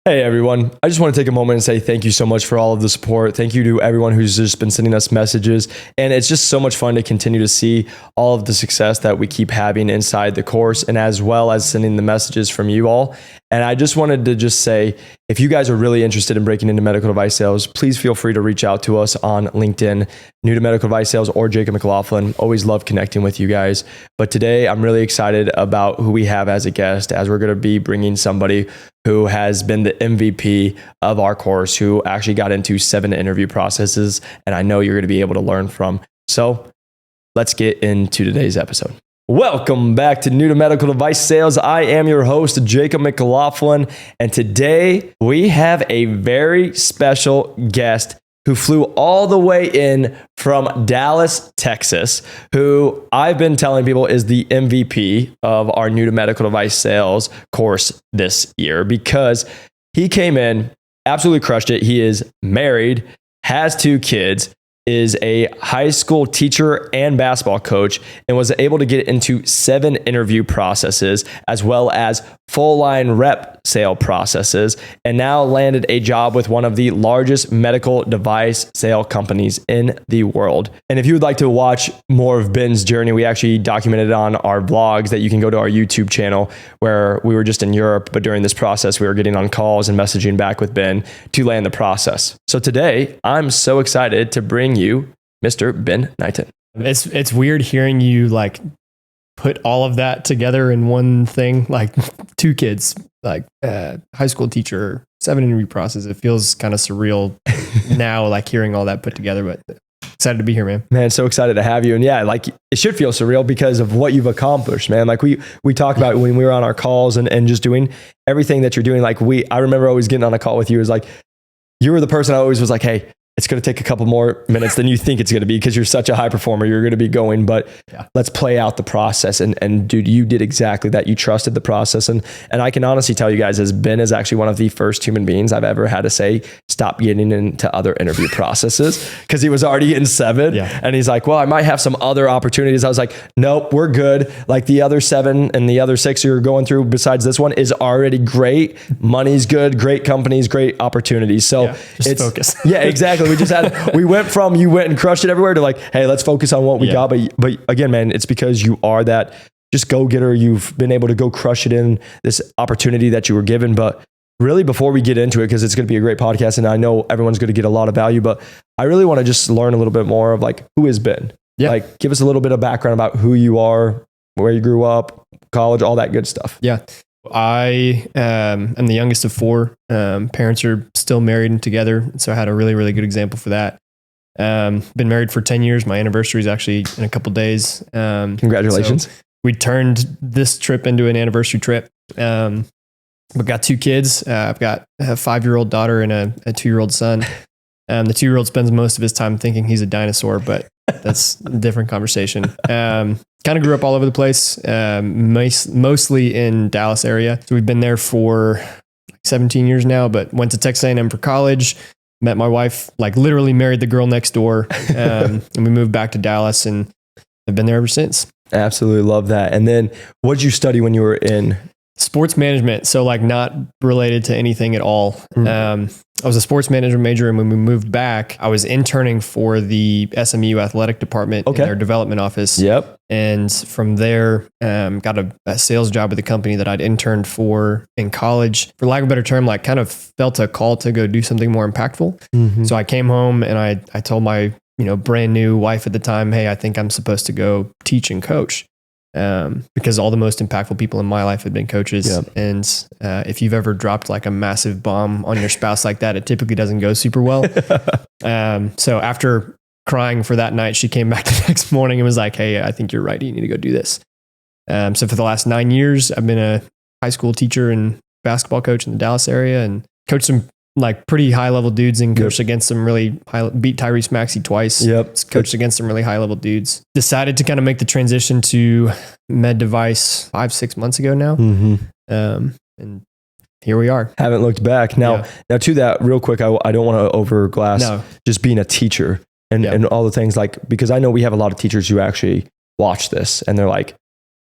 Hey everyone, I just want to take a moment and say thank you so much for all of the support. Thank you to everyone who's just been sending us messages. And it's just so much fun to continue to see all of the success that we keep having inside the course, and as well as sending the messages from you all. And I just wanted to just say, if you guys are really interested in breaking into medical device sales, please feel free to reach out to us on LinkedIn, New to Medical Device Sales, or Jacob McLaughlin. Always love connecting with you guys. But today I'm really excited about who we have as a guest, as we're going to be bringing somebody who has been the MVP of our course, who actually got into 7 interview processes, and I know you're going to be able to learn from. So let's get into today's episode. Welcome back to New to Medical Device Sales. I am your host, Jacob McLaughlin, and today we have a very special guest who flew all the way in from Dallas, Texas, who I've been telling people is the MVP of our New to Medical Device Sales course this year, because he came in, absolutely crushed it. He is married, has 2 kids, is a high school teacher and basketball coach, and was able to get into 7 interview processes as well as full line rep sale processes, and now landed a job with one of the largest medical device sale companies in the world. And if you would like to watch more of Ben's journey, we actually documented it on our vlogs that you can go to our YouTube channel, where we were just in Europe, but during this process, we were getting on calls and messaging back with Ben to land the process. So today, I'm so excited to bring you Mr. Ben Knighton. It's weird hearing you like put all of that together in one thing, like 2 kids, like high school teacher, 7 interview process. It feels kind of surreal now, like hearing all that put together, but excited to be here, man. Man, so excited to have you. And yeah, like it should feel surreal because of what you've accomplished, man. Like we talk about when we were on our calls and just doing everything that you're doing. Like I remember always getting on a call with you. It was like, you were the person I always was like, hey, it's going to take a couple more minutes than you think it's going to be because you're such a high performer. You're going to be going, but let's play out the process. And dude, you did exactly that. You trusted the process. And I can honestly tell you guys, as Ben is actually one of the first human beings I've ever had to say, stop getting into other interview processes, because he was already in 7. Yeah. And he's like, well, I might have some other opportunities. I was like, nope, we're good. Like the other 7 and the other 6 you're going through besides this one is already great. Money's good, great companies, great opportunities. So just focus. Yeah, exactly. We went from you went and crushed it everywhere to like, hey, let's focus on what we got. But again, man, it's because you are that just go-getter. You've been able to go crush it in this opportunity that you were given. But really, before we get into it, because it's going to be a great podcast and I know everyone's going to get a lot of value, but I really want to just learn a little bit more of like, who is Ben? Yeah. Like, give us a little bit of background about who you are, where you grew up, college, all that good stuff. Yeah. I am the youngest of 4. Parents are still married and together. So I had a really, really good example for that. Been married for 10 years. My anniversary is actually in a couple days. Congratulations. So we turned this trip into an anniversary trip. We've got 2 kids. I've got a 5-year-old daughter and a 2-year-old son. The 2-year-old spends most of his time thinking he's a dinosaur, but that's a different conversation. Kind of grew up all over the place, mostly in Dallas area. So we've been there for 17 years now, but went to Texas A&M for college, met my wife, like literally married the girl next door. And we moved back to Dallas and I've been there ever since. Absolutely love that. And then what did you study when you were in? Sports management. So like not related to anything at all. I was a sports management major, and when we moved back, I was interning for the SMU athletic department in their development office. Yep. And from there, got a sales job with a company that I'd interned for in college. For lack of a better term, like kind of felt a call to go do something more impactful. Mm-hmm. So I came home and I told my brand new wife at the time, hey, I think I'm supposed to go teach and coach. Because all the most impactful people in my life have been coaches. Yep. And if you've ever dropped like a massive bomb on your spouse like that, it typically doesn't go super well. So after crying for that night, she came back the next morning and was like, hey, I think you're right. You need to go do this. So for the last 9 years, I've been a high school teacher and basketball coach in the Dallas area and coached some like pretty high level dudes and coached against some really high, beat Tyrese Maxey twice. Yep. Coached against some really high level dudes. Decided to kind of make the transition to med device 5-6 months ago now. Mm-hmm. And here we are. Haven't looked back. Now to that real quick, I don't want to overglass just being a teacher and all the things like, because I know we have a lot of teachers who actually watch this and they're like,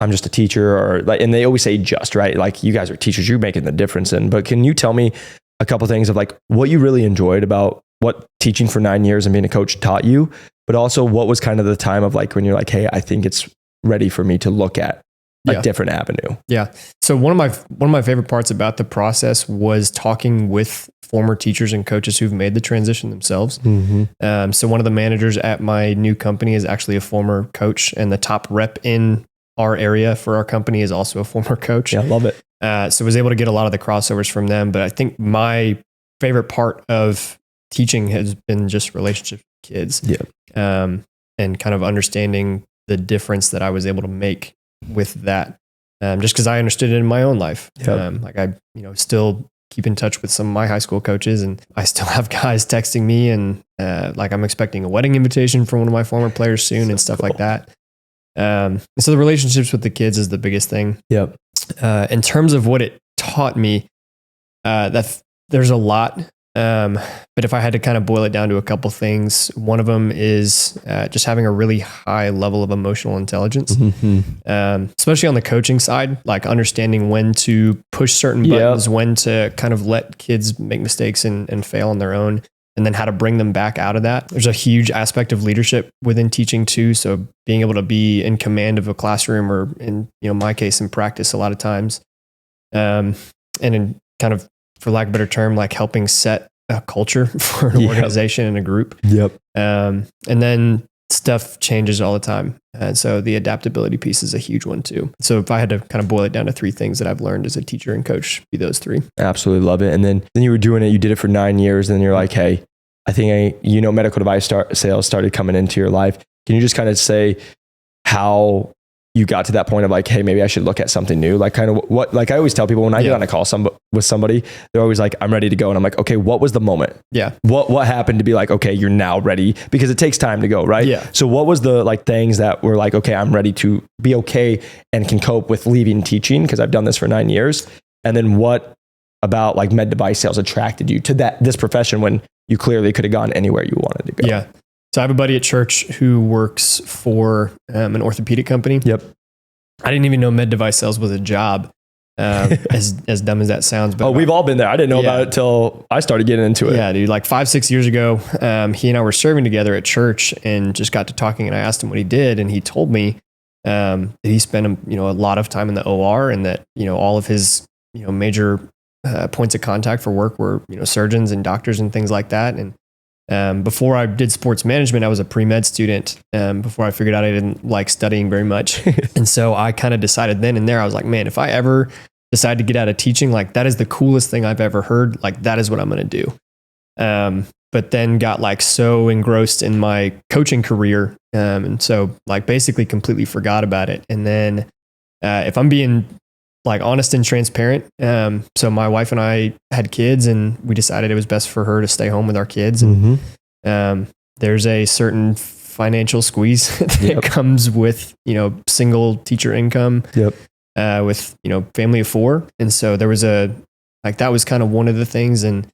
I'm just a teacher, or like, and they always say just, right? Like, you guys are teachers, you're making the difference in, but can you tell me a couple things of like what you really enjoyed about what teaching for 9 years and being a coach taught you, but also what was kind of the time of like, when you're like, hey, I think it's ready for me to look at a different avenue. Yeah. So one of my favorite parts about the process was talking with former teachers and coaches who've made the transition themselves. So one of the managers at my new company is actually a former coach, and the top rep in our area for our company is also a former coach. Yeah, I love it. So I was able to get a lot of the crossovers from them. But I think my favorite part of teaching has been just relationships with kids. And kind of understanding the difference that I was able to make with that. Just because I understood it in my own life. Like I, still keep in touch with some of my high school coaches, and I still have guys texting me, and like I'm expecting a wedding invitation from one of my former players soon and stuff like that. So the relationships with the kids is the biggest thing. In terms of what it taught me, that there's a lot. But if I had to kind of boil it down to a couple things, one of them is just having a really high level of emotional intelligence, especially on the coaching side, like understanding when to push certain buttons, when to kind of let kids make mistakes and fail on their own, and then how to bring them back out of that. There's a huge aspect of leadership within teaching too. So being able to be in command of a classroom, or in, my case, in practice a lot of times, and in kind of, for lack of a better term, like helping set a culture for an organization and a group. And then stuff changes all the time. And so the adaptability piece is a huge one too. So if I had to kind of boil it down to 3 things that I've learned as a teacher and coach, be those 3. Absolutely love it. And then you were doing it, you did it for 9 years, and then you're like, hey, I think medical device sales started coming into your life. Can you just kind of say how you got to that point of like, hey, maybe I should look at something new? Like kind of what, like I always tell people when I get on a call with somebody, they're always like, I'm ready to go. And I'm like, okay, what was the moment? What happened to be like, okay, you're now ready? Because it takes time to go, right? So what was the like things that were like, okay, I'm ready to be okay and can cope with leaving teaching because I've done this for 9 years. And then what about like med device sales attracted you to this profession when you clearly could have gone anywhere you wanted to go? So I have a buddy at church who works for an orthopedic company. I didn't even know med device sales was a job, as dumb as that sounds. But we've all been there. I didn't know about it till I started getting into it. Yeah, dude, like 5-6 years ago, he and I were serving together at church and just got to talking, and I asked him what he did, and he told me that he spent a lot of time in the OR, and that all of his major points of contact for work were surgeons and doctors and things like that. And before I did sports management, I was a pre-med student. Before I figured out I didn't like studying very much. And so I kind of decided then and there, I was like, man, if I ever decide to get out of teaching, like that is the coolest thing I've ever heard. Like that is what I'm going to do. But then got like so engrossed in my coaching career. And so like basically completely forgot about it. And then if I'm being like honest and transparent. So my wife and I had kids, and we decided it was best for her to stay home with our kids. And there's a certain financial squeeze that comes with, single teacher income, with, family of 4. And so there was that was kind of one of the things, and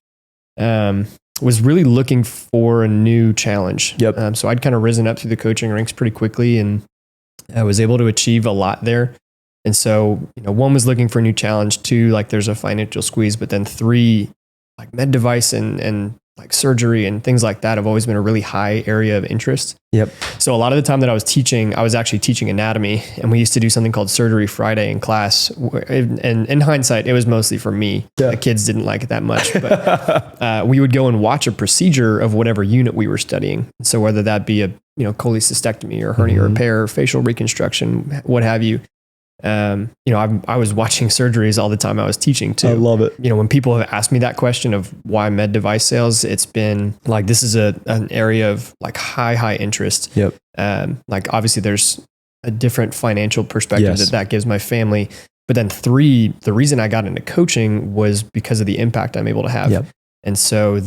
was really looking for a new challenge. So I'd kind of risen up through the coaching ranks pretty quickly, and I was able to achieve a lot there. And so, 1 was looking for a new challenge. 2, like there's a financial squeeze, but then 3, like med device and like surgery and things like that have always been a really high area of interest. So a lot of the time that I was teaching, I was actually teaching anatomy, and we used to do something called Surgery Friday in class. And in hindsight, it was mostly for me. The kids didn't like it that much, but we would go and watch a procedure of whatever unit we were studying. So whether that be a, cholecystectomy or hernia repair, facial reconstruction, what have you. I was watching surgeries all the time I was teaching too. I love it. When people have asked me that question of why med device sales, it's been like, this is an area of like high interest. Like obviously there's a different financial perspective that gives my family. But then 3, the reason I got into coaching was because of the impact I'm able to have. And so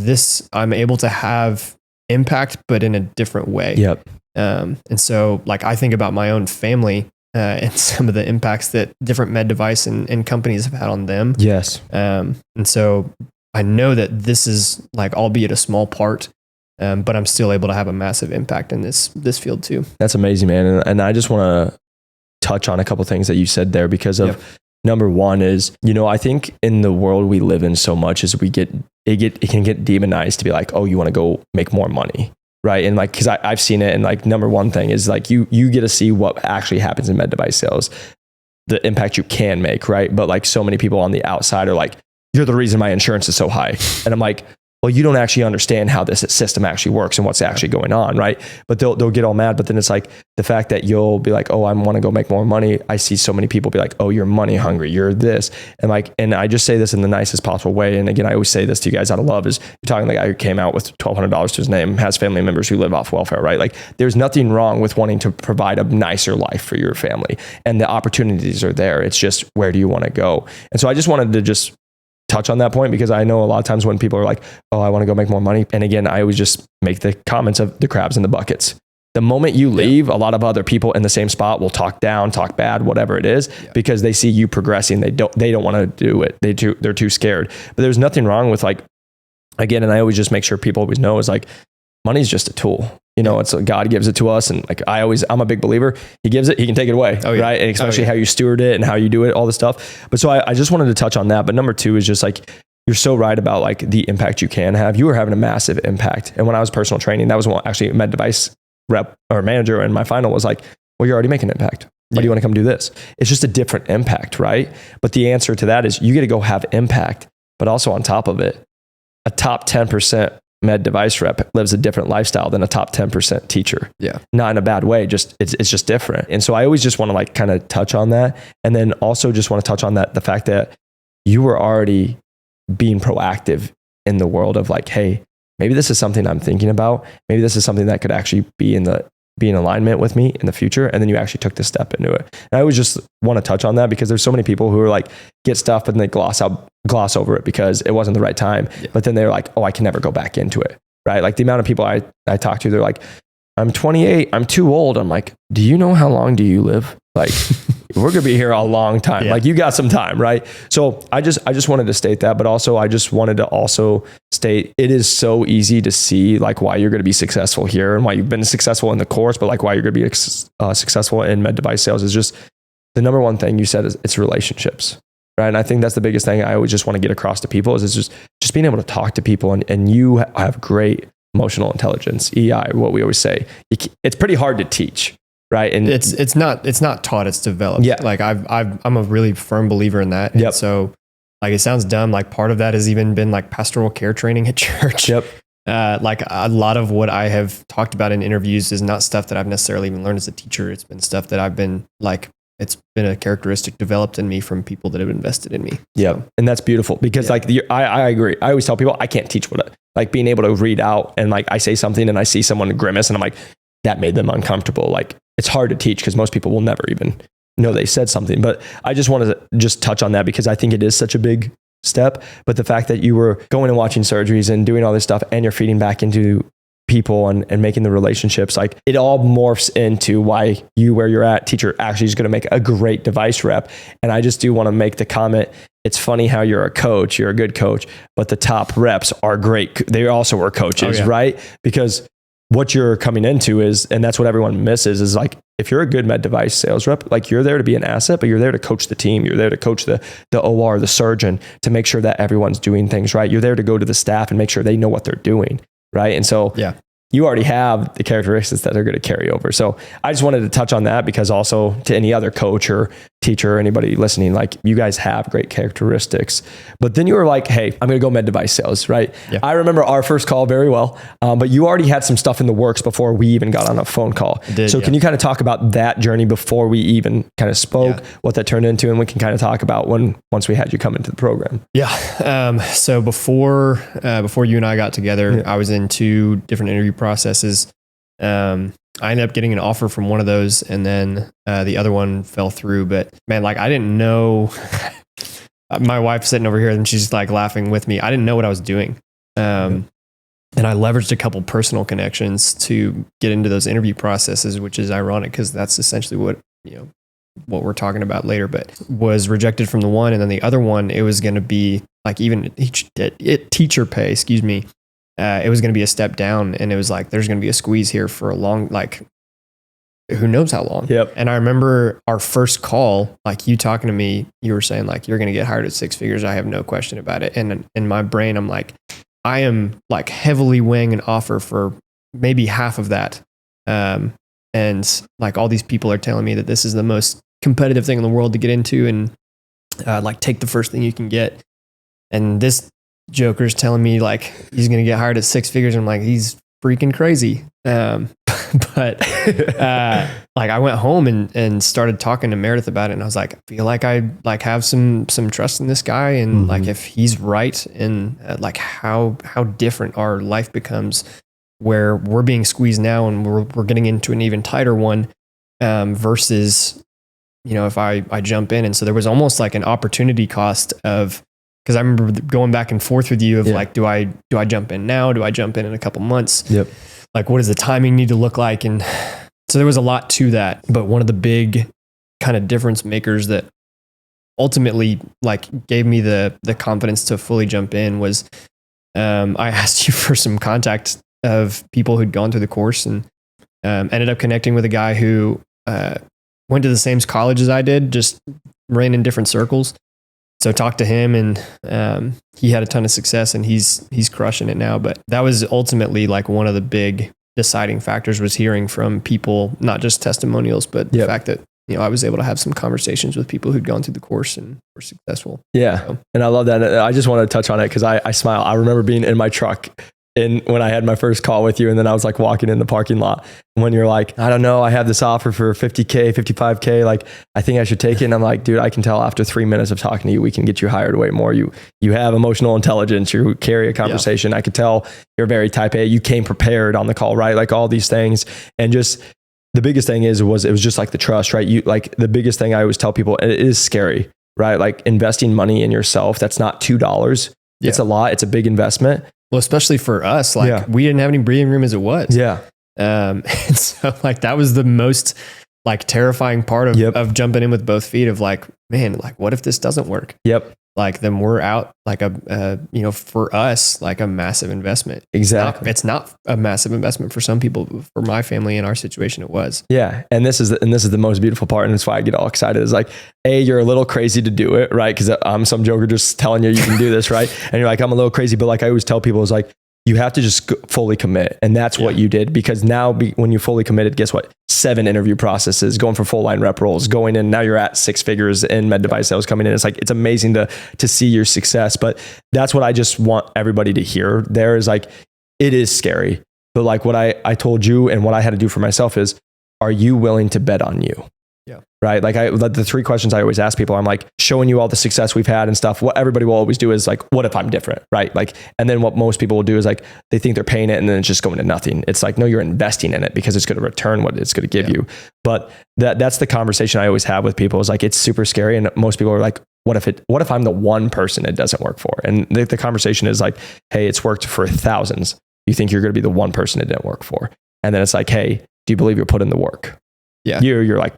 I'm able to have impact, but in a different way. And so like, I think about my own family, and some of the impacts that different med device and companies have had on them. And so I know that this is like, albeit a small part, but I'm still able to have a massive impact in this field too. That's amazing, man. And I just want to touch on a couple things that you said there because of number one is, I think in the world we live in so much is it can get demonized to be like, oh, you want to go make more money. Right. And like, cause I've seen it. And like, number one thing is like, you get to see what actually happens in med device sales, the impact you can make. Right. But like so many people on the outside are like, you're the reason my insurance is so high. And I'm like, well, you don't actually understand how this system actually works and what's actually going on, right? But they'll get all mad. But then it's like the fact that you'll be like, oh, I want to go make more money. I see so many people be like, oh, you're money hungry, you're this. And I just say this in the nicest possible way. And again, I always say this to you guys out of love is you're talking like I came out with $1,200 to his name, has family members who live off welfare, right? Like there's nothing wrong with wanting to provide a nicer life for your family and the opportunities are there. It's just, where do you want to go? And so I just wanted to just touch on that point because I know a lot of times when people are like, oh, I want to go make more money. And again, I always just make the comments of the crabs in the buckets. The moment you leave, a lot of other people in the same spot will talk down, talk bad, whatever it is, because they see you progressing. They don't want to do it. They're too scared. But there's nothing wrong with like, again, and I always just make sure people always know is like, money's just a tool. It's God gives it to us. And like, I'm a big believer. He gives it, he can take it away. Right. And especially how you steward it and how you do it, all this stuff. But so I just wanted to touch on that. But number two is just like, you're so right about like the impact you can have. You were having a massive impact. And when I was personal training, that was actually a med device rep or manager. And my final was like, well, you're already making an impact. Why do you want to come do this? It's just a different impact. Right. But the answer to that is you get to go have impact, but also on top of it, a top 10% med device rep lives a different lifestyle than a top 10% teacher. Yeah. Not in a bad way. Just, it's just different. And so I always just want to like kind of touch on that. And then also just want to touch on that, the fact that you were already being proactive in the world of like, hey, maybe this is something I'm thinking about. Maybe this is something that could actually be in alignment with me in the future. And then you actually took the step into it. And I always just want to touch on that because there's so many people who are like, get stuff, but then they gloss over it because it wasn't the right time. Yeah. But then they're like, oh, I can never go back into it. Right. Like the amount of people I talk to, they're like, I'm 28, I'm too old. I'm like, do you know how long do you live? Like, we're going to be here a long time. Yeah. Like you got some time, right? So I just wanted to state that, but also I just wanted to also state it is so easy to see like why you're going to be successful here and why you've been successful in the course, but like why you're going to be successful in med device sales is just the number one thing you said is it's relationships, right? And I think that's the biggest thing I always just want to get across to people is it's just being able to talk to people and you have great emotional intelligence, EI, what we always say. It's pretty hard to teach. Right. And it's not taught, it's developed. Yeah. Like I'm a really firm believer in that. Yep. And so like, it sounds dumb. Like part of that has even been like pastoral care training at church. Yep. Like a lot of what I have talked about in interviews is not stuff that I've necessarily even learned as a teacher. It's been stuff that I've been like, it's been a characteristic developed in me from people that have invested in me. Yeah. So, and that's beautiful because like I agree. I always tell people I can't teach like being able to read out and like I say something and I see someone grimace and I'm like, that made them uncomfortable. Like it's hard to teach because most people will never even know they said something. But I just wanted to just touch on that because I think it is such a big step. But the fact that you were going and watching surgeries and doing all this stuff and you're feeding back into people and making the relationships, like it all morphs into why you, where you're at, teacher actually is going to make a great device rep. And I just do want to make the comment. It's funny how you're a coach, you're a good coach, but the top reps are great. They also were coaches, right? Because what you're coming into is, and that's what everyone misses, is like, if you're a good med device sales rep, like you're there to be an asset, but you're there to coach the team. You're there to coach the OR, the surgeon, to make sure that everyone's doing things right. You're there to go to the staff and make sure they know what they're doing. Right. And so you already have the characteristics that are going to carry over. So I just wanted to touch on that because also to any other coach or teacher or anybody listening, like you guys have great characteristics, but then you were like, hey, I'm going to go med device sales, right? Yeah. I remember our first call very well, but you already had some stuff in the works before we even got on a phone call. So can you kind of talk about that journey before we even kind of spoke, what that turned into, and we can kind of talk about once we had you come into the program? Yeah. So before you and I got together, I was in 2 different interview processes. I ended up getting an offer from one of those and then the other one fell through. But man, like I didn't know, my wife's sitting over here and she's like laughing with me. I didn't know what I was doing. And I leveraged a couple personal connections to get into those interview processes, which is ironic because that's essentially what we're talking about later, but was rejected from the one. And then the other one, it was going to be like even teacher pay, excuse me. It was going to be a step down and it was like, there's going to be a squeeze here for a long, like who knows how long. Yep. And I remember our first call, like you talking to me, you were saying like, you're going to get hired at 6 figures. I have no question about it. And in my brain, I'm like, I am like heavily weighing an offer for maybe half of that. And like all these people are telling me that this is the most competitive thing in the world to get into, and like take the first thing you can get. And this joker's telling me like he's going to get hired at 6 figures. And I'm like, he's freaking crazy. But like I went home and started talking to Meredith about it, and I was like, I feel like I like have some trust in this guy, and like if he's right, and like how different our life becomes, where we're being squeezed now and we're getting into an even tighter one, versus, you know, if I jump in. And so there was almost like an opportunity cost of, because I remember going back and forth with you of like, do I jump in now? Do I jump in a couple months? Yep. Like, what does the timing need to look like? And so there was a lot to that. But one of the big kind of difference makers that ultimately like gave me the confidence to fully jump in was, I asked you for some contact of people who'd gone through the course, and ended up connecting with a guy who went to the same college as I did, just ran in different circles. So talked to him, and he had a ton of success, and he's crushing it now. But that was ultimately like one of the big deciding factors, was hearing from people, not just testimonials, but the fact that, you know, I was able to have some conversations with people who'd gone through the course and were successful. Yeah. So. And I love that. I just want to touch on it because I smile. I remember being in my truck when I had my first call with you, and then I was like walking in the parking lot when you're like, I don't know, I have this offer for 50K, 55K. Like, I think I should take it. And I'm like, dude, I can tell after 3 minutes of talking to you, we can get you hired way more. You have emotional intelligence. You carry a conversation. I could tell you're very type A. You came prepared on the call, right? Like all these things. And just the biggest thing it was just like the trust, right? You like the biggest thing I always tell people, and it is scary, right? Like investing money in yourself. That's not $2. It's a lot. It's a big investment. Well, especially for us, like we didn't have any breathing room as it was. Yeah. And so like that was the most like terrifying part of jumping in with both feet, of like, man, like what if this doesn't work? Yep. Like then we're out like you know, for us, like a massive investment. Exactly. It's not a massive investment for some people, but for my family in our situation, it was. Yeah. And this is the most beautiful part. And that's why I get all excited, is like, A, you're a little crazy to do it, right? Because I'm some joker just telling you can do this, right? And you're like, I'm a little crazy. But like I always tell people, is like, you have to just fully commit. And that's what you did, because now when you fully committed, guess what? 7 interview processes, going for full line rep roles, going in. Now you're at 6 figures in med device sales coming in. It's like, it's amazing to see your success. But that's what I just want everybody to hear there, is like, it is scary. But like what I told you and what I had to do for myself is, are you willing to bet on you? Yeah. Right. Like the 3 questions I always ask people, I'm like, showing you all the success we've had and stuff. What everybody will always do is like, what if I'm different? Right. Like, and then what most people will do is like, they think they're paying it and then it's just going to nothing. It's like, no, you're investing in it because it's going to return what it's going to give you. But that's the conversation I always have with people, is like, it's super scary. And most people are like, what if I'm the one person it doesn't work for? And the conversation is like, hey, it's worked for thousands. You think you're going to be the one person it didn't work for? And then it's like, hey, do you believe you're put in the work? Yeah. You're like,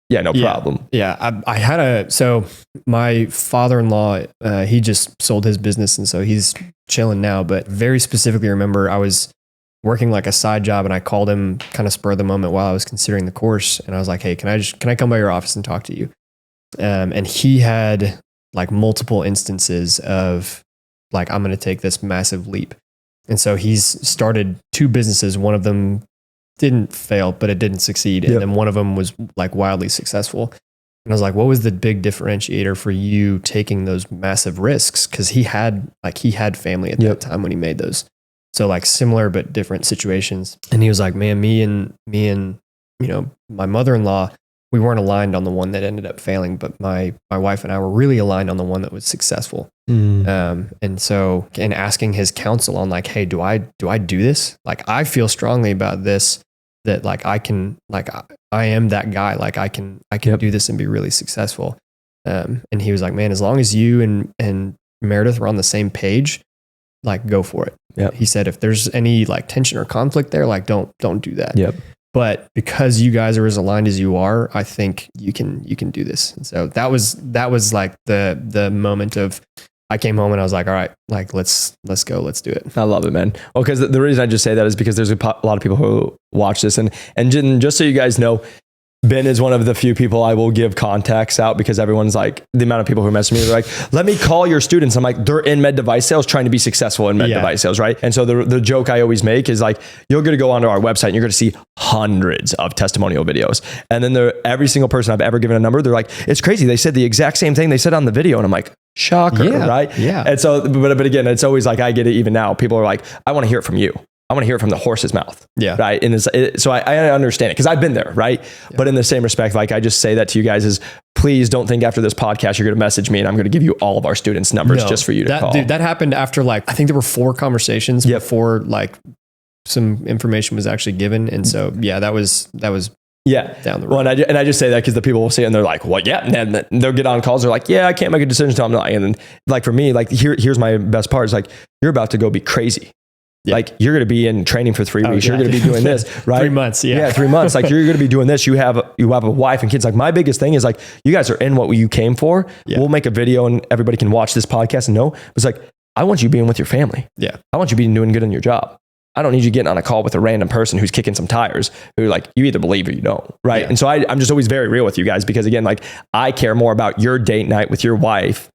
yeah, no problem. Yeah. I had so my father-in-law, he just sold his business, and so he's chilling now, but very specifically remember I was working like a side job, and I called him kind of spur of the moment while I was considering the course. And I was like, hey, can I come by your office and talk to you? And he had like multiple instances of like, I'm going to take this massive leap. And so he's started 2 businesses. One of them didn't fail, but it didn't succeed. And then one of them was like wildly successful. And I was like, what was the big differentiator for you taking those massive risks? Cause he had family at that time when he made those. So like similar, but different situations. And he was like, man, me and, you know, my mother-in-law, we weren't aligned on the one that ended up failing, but my wife and I were really aligned on the one that was successful. And so, and asking his counsel on like, hey, do I do this? Like, I feel strongly about this, that like, I can, like, I am that guy. Like I can do this and be really successful. And he was like, man, as long as you and Meredith are on the same page, like go for it. He said, if there's any like tension or conflict there, like don't do that. But because you guys are as aligned as you are, I think you can do this. And so that was like the moment of I came home and I was like, all right, like let's go, let's do it. I love it, man. Well, because the reason I just say that is because there's a lot of people who watch this, and just so you guys know, Ben is one of the few people I will give contacts out, because everyone's like, the amount of people who message me, they're like, let me call your students. I'm like, they're in med device sales trying to be successful in med device sales, right? And so the joke I always make is like, you're going to go onto our website and you're going to see hundreds of testimonial videos. And then every single person I've ever given a number, they're like, it's crazy. They said the exact same thing they said on the video. And I'm like, shocker, right? Yeah. And so, but again, it's always like, I get it even now. People are like, I want to hear it from you. I want to hear it from the horse's mouth. Yeah. Right. And so I understand it because I've been there. Right. Yeah. But in the same respect, like I just say that to you guys is, please don't think after this podcast, you're going to message me and I'm going to give you all of our students' numbers just for you to call. Dude, that happened after I think there were 4 conversations before some information was actually given. And so, that was down the road. Well, and I just say that because the people will say it and they're like, well, yeah. And they'll get on calls. They're like, yeah, I can't make a decision until I'm not. And then like, for me, like here's my best part is like, you're about to go be crazy. Yeah. Like you're going to be in training for 3 weeks. You're going to be doing this, right? 3 months. Yeah. 3 months. Like you're going to be doing this. You have a wife and kids. Like my biggest thing is like, you guys are in what you came for. Yeah. We'll make a video and everybody can watch this podcast and know. It's like, I want you being with your family. Yeah. I want you being doing good in your job. I don't need you getting on a call with a random person who's kicking some tires who like, you either believe or you don't. Right. Yeah. And so I'm just always very real with you guys because again, like I care more about your date night with your wife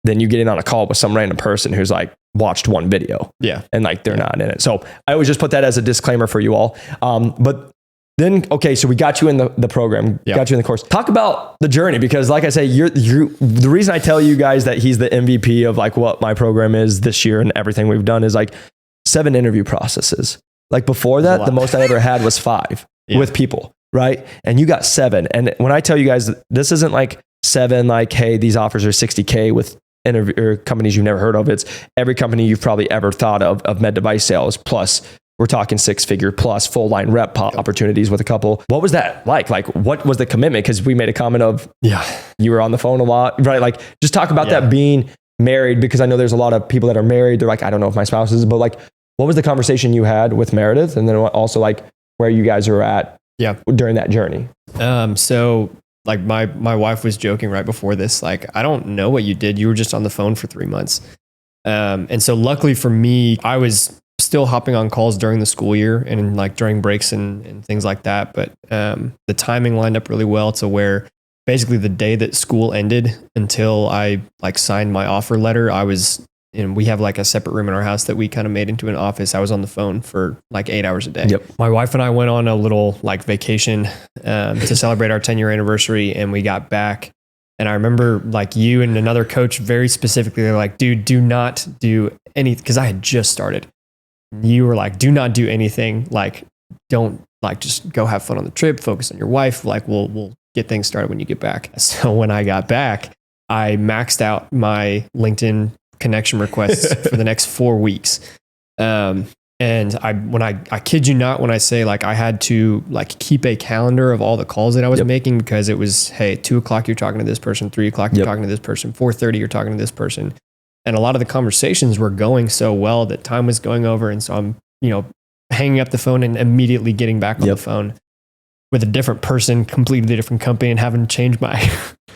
than you getting on a call with some random person who's like watched one video. Yeah. And like, they're not in it. So I always just put that as a disclaimer for you all. But then, okay, so we got you in the program, got you in the course. Talk about the journey, because like I say, you're the reason I tell you guys that he's the MVP of like what my program is this year and everything we've done is like 7 interview processes. Like before that, the most I ever had was 5 with people, right? And you got 7. And when I tell you guys, this isn't like 7, like, hey, these offers are $60K with companies you've never heard of. It's every company you've probably ever thought of med device sales. Plus we're talking 6-figure plus full line rep opportunities with a couple. What was that like? Like what was the commitment? Cause we made a comment of, you were on the phone a lot, right? Like just talk about that being married, because I know there's a lot of people that are married. They're like, I don't know if my spouse is, but like, what was the conversation you had with Meredith? And then also like where you guys are at during that journey? So like my wife was joking right before this, like, I don't know what you did. You were just on the phone for 3 months. And so luckily for me, I was still hopping on calls during the school year and like during breaks and things like that. But the timing lined up really well to where basically the day that school ended until I like signed my offer letter, and we have like a separate room in our house that we kind of made into an office. I was on the phone for like 8 hours a day. Yep. My wife and I went on a little like vacation to celebrate our 10-year anniversary, and we got back. And I remember like you and another coach very specifically, they're like, dude, do not do anything. Cause I had just started. You were like, do not do anything. Like, don't like, just go have fun on the trip, focus on your wife. Like we'll get things started when you get back. So when I got back, I maxed out my LinkedIn connection requests for the next 4 weeks. And I kid you not, when I say like, I had to like keep a calendar of all the calls that I was making, because it was, hey, 2:00 you're talking to this person, 3:00 you're talking to this person, 4:30 you're talking to this person. And a lot of the conversations were going so well that time was going over. And so I'm, hanging up the phone and immediately getting back on the phone with a different person, completely different company, and having to change my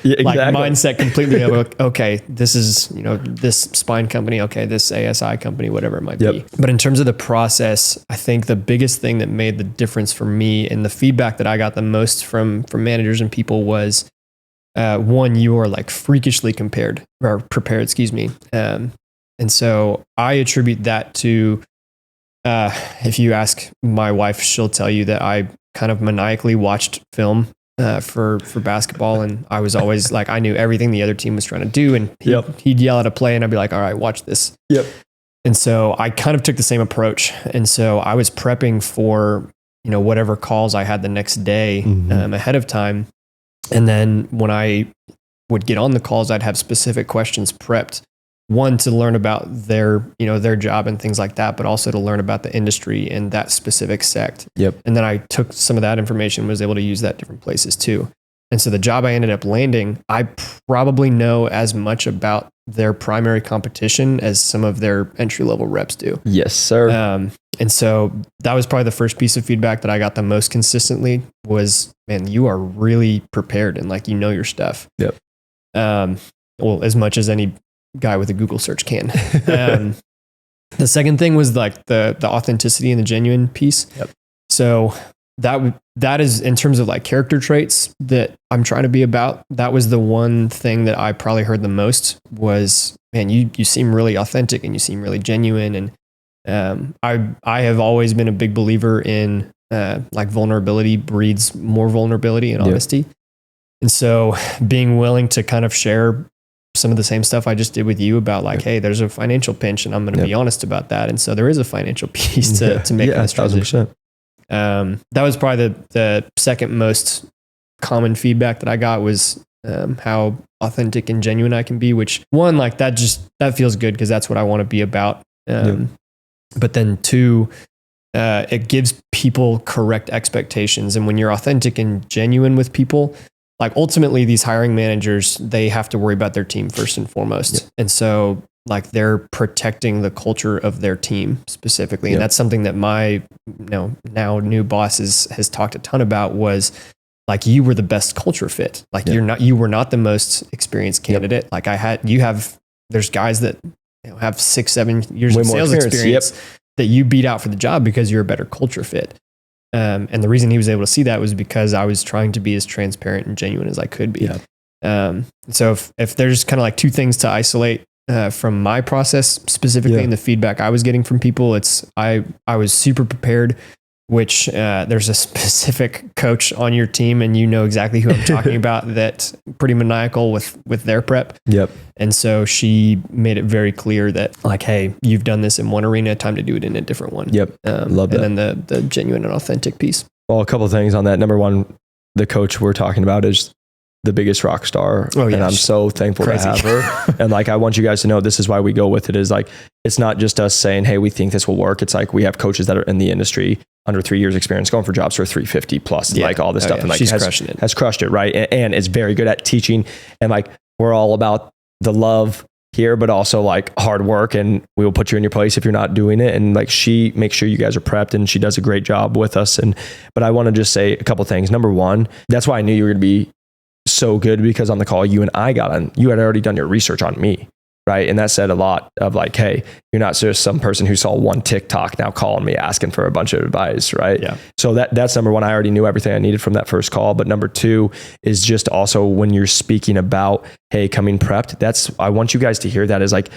like mindset completely. Okay, this is, this spine company. Okay, this ASI company, whatever it might be. But in terms of the process, I think the biggest thing that made the difference for me and the feedback that I got the most from managers and people was, one, you are like freakishly prepared, excuse me. And so I attribute that to, if you ask my wife, she'll tell you that I kind of maniacally watched film for basketball, and I was always like, I knew everything the other team was trying to do, and he'd yell at a play and I'd be like, all right, watch this. And so I kind of took the same approach, and so I was prepping for whatever calls I had the next day ahead of time, and then when I would get on the calls, I'd have specific questions prepped. One, to learn about their job and things like that, but also to learn about the industry and that specific sect. And then I took some of that information, was able to use that different places too. And so the job I ended up landing, I probably know as much about their primary competition as some of their entry-level reps do. Yes, sir. And so that was probably the first piece of feedback that I got the most consistently was, man, you are really prepared and like, your stuff. Well, as much as any guy with a Google search can. The second thing was like the authenticity and the genuine piece. Yep. So that is in terms of like character traits that I'm trying to be about. That was the one thing that I probably heard the most was, man, you seem really authentic and you seem really genuine. And I have always been a big believer in like vulnerability breeds more vulnerability and honesty. And so being willing to kind of share some of the same stuff I just did with you about like, hey, there's a financial pinch and I'm going to be honest about that. And so there is a financial piece to make this transition. 1000%. That was probably the second most common feedback that I got was how authentic and genuine I can be, which one, like that feels good because that's what I want to be about. But then two, it gives people correct expectations. And when you're authentic and genuine with people, like ultimately these hiring managers, they have to worry about their team first and foremost. And so like they're protecting the culture of their team specifically. And that's something that my now new boss has talked a ton about was like, you were the best culture fit. Like you were not the most experienced candidate. Like there's guys that have 6-7 years of sales experience that you beat out for the job because you're a better culture fit. And the reason he was able to see that was because I was trying to be as transparent and genuine as I could be. So if there's kind of like two things to isolate from my process specifically in the feedback I was getting from people, it's I was super prepared, which there's a specific coach on your team and you know exactly who I'm talking about that's pretty maniacal with their prep. And so she made it very clear that like, hey, you've done this in one arena, time to do it in a different one. Love that. And then the genuine and authentic piece. Well, a couple of things on that. Number one, the coach we're talking about is the biggest rock star. And I'm so thankful to have her. And like, I want you guys to know, this is why we go with it, is like, it's not just us saying, hey, we think this will work. It's like, we have coaches that are in the industry under 3 years experience going for jobs for 350 plus, like all this stuff. And like, she's crushing it. Has crushed it. Right. And it's very good at teaching. And like, we're all about the love here, but also like hard work, and we will put you in your place if you're not doing it. And like, she makes sure you guys are prepped and she does a great job with us. But I want to just say a couple things. Number one, that's why I knew you were going to be so good, because on the call you and I got on, you had already done your research on me. Right. And that said a lot of like, hey, you're not just some person who saw one TikTok now calling me asking for a bunch of advice. Right. So that's number one. I already knew everything I needed from that first call. But number two is just also when you're speaking about, hey, coming prepped, I want you guys to hear that is like,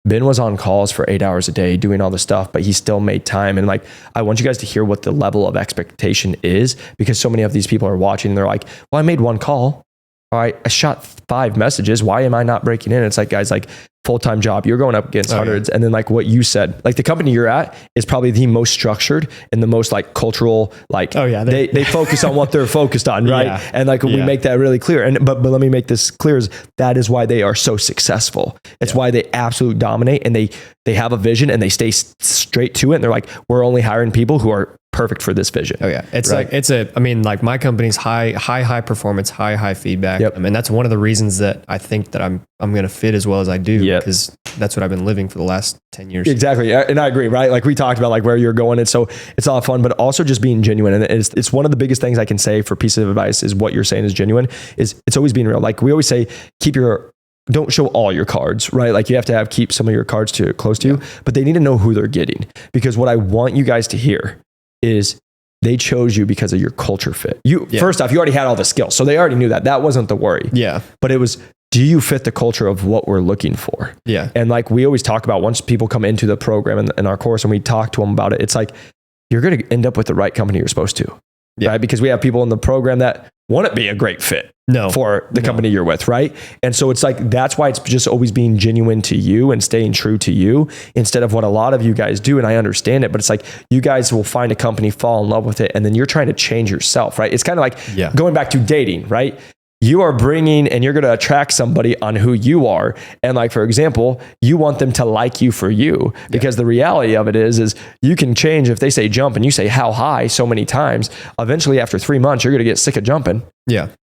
Ben was on calls for 8 hours a day doing all this stuff, but he still made time. And like, I want you guys to hear what the level of expectation is, because so many of these people are watching and they're like, well, I made one call. All right, I shot 5 messages. Why am I not breaking in? It's like, guys, like full-time job, you're going up against hundreds. And then like what you said, like the company you're at is probably the most structured and the most like cultural, like they focus on what they're focused on. Right. And like, we make that really clear. And, but let me make this clear, is that is why they are so successful. It's why they absolutely dominate, and they have a vision and they stay straight to it. And they're like, we're only hiring people who are perfect for this vision. It's like, I mean, like my company's high performance, high feedback. And that's one of the reasons that I think that I'm going to fit as well as I do, because that's what I've been living for the last 10 years. Exactly. And I agree, right? Like we talked about like where you're going. And so it's a lot of fun, but also just being genuine. And it's one of the biggest things I can say for pieces of advice is what you're saying is genuine, is it's always being real. Like we always say, don't show all your cards, right? Like you have to keep some of your cards close to you, but they need to know who they're getting. Because what I want you guys to hear is they chose you because of your culture fit. First off, you already had all the skills. So they already knew that. That wasn't the worry. But it was, do you fit the culture of what we're looking for? And like we always talk about, once people come into the program in our course and we talk to them about it, it's like, you're going to end up with the right company you're supposed to. Right? Because we have people in the program that wouldn't be a great fit for the company you're with. Right. And so it's like, that's why it's just always being genuine to you and staying true to you, instead of what a lot of you guys do. And I understand it, but it's like, you guys will find a company, fall in love with it, and then you're trying to change yourself. Right. It's kind of like going back to dating, right? You are bringing and you're going to attract somebody on who you are. And like, for example, you want them to like you for you, because the reality of it is you can change. If they say jump and you say how high so many times, eventually after 3 months, you're going to get sick of jumping.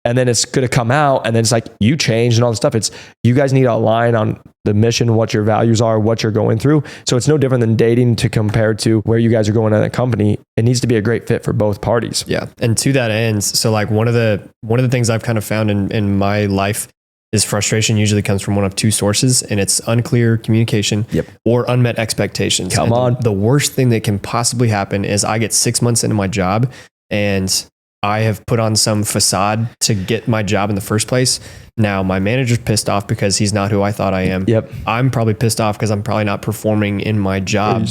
And then it's going to come out, and then it's like you changed and all this stuff. It's, you guys need to align on the mission, what your values are, what you're going through. So it's no different than dating to compare to where you guys are going in a company. It needs to be a great fit for both parties. And to that end, so like one of the things I've kind of found in my life is frustration usually comes from one of two sources, and it's unclear communication or unmet expectations. Come on. The worst thing that can possibly happen is I get 6 months into my job and I have put on some facade to get my job in the first place. Now my manager's pissed off because he's not who I thought I am. I'm probably pissed off because I'm probably not performing in my job.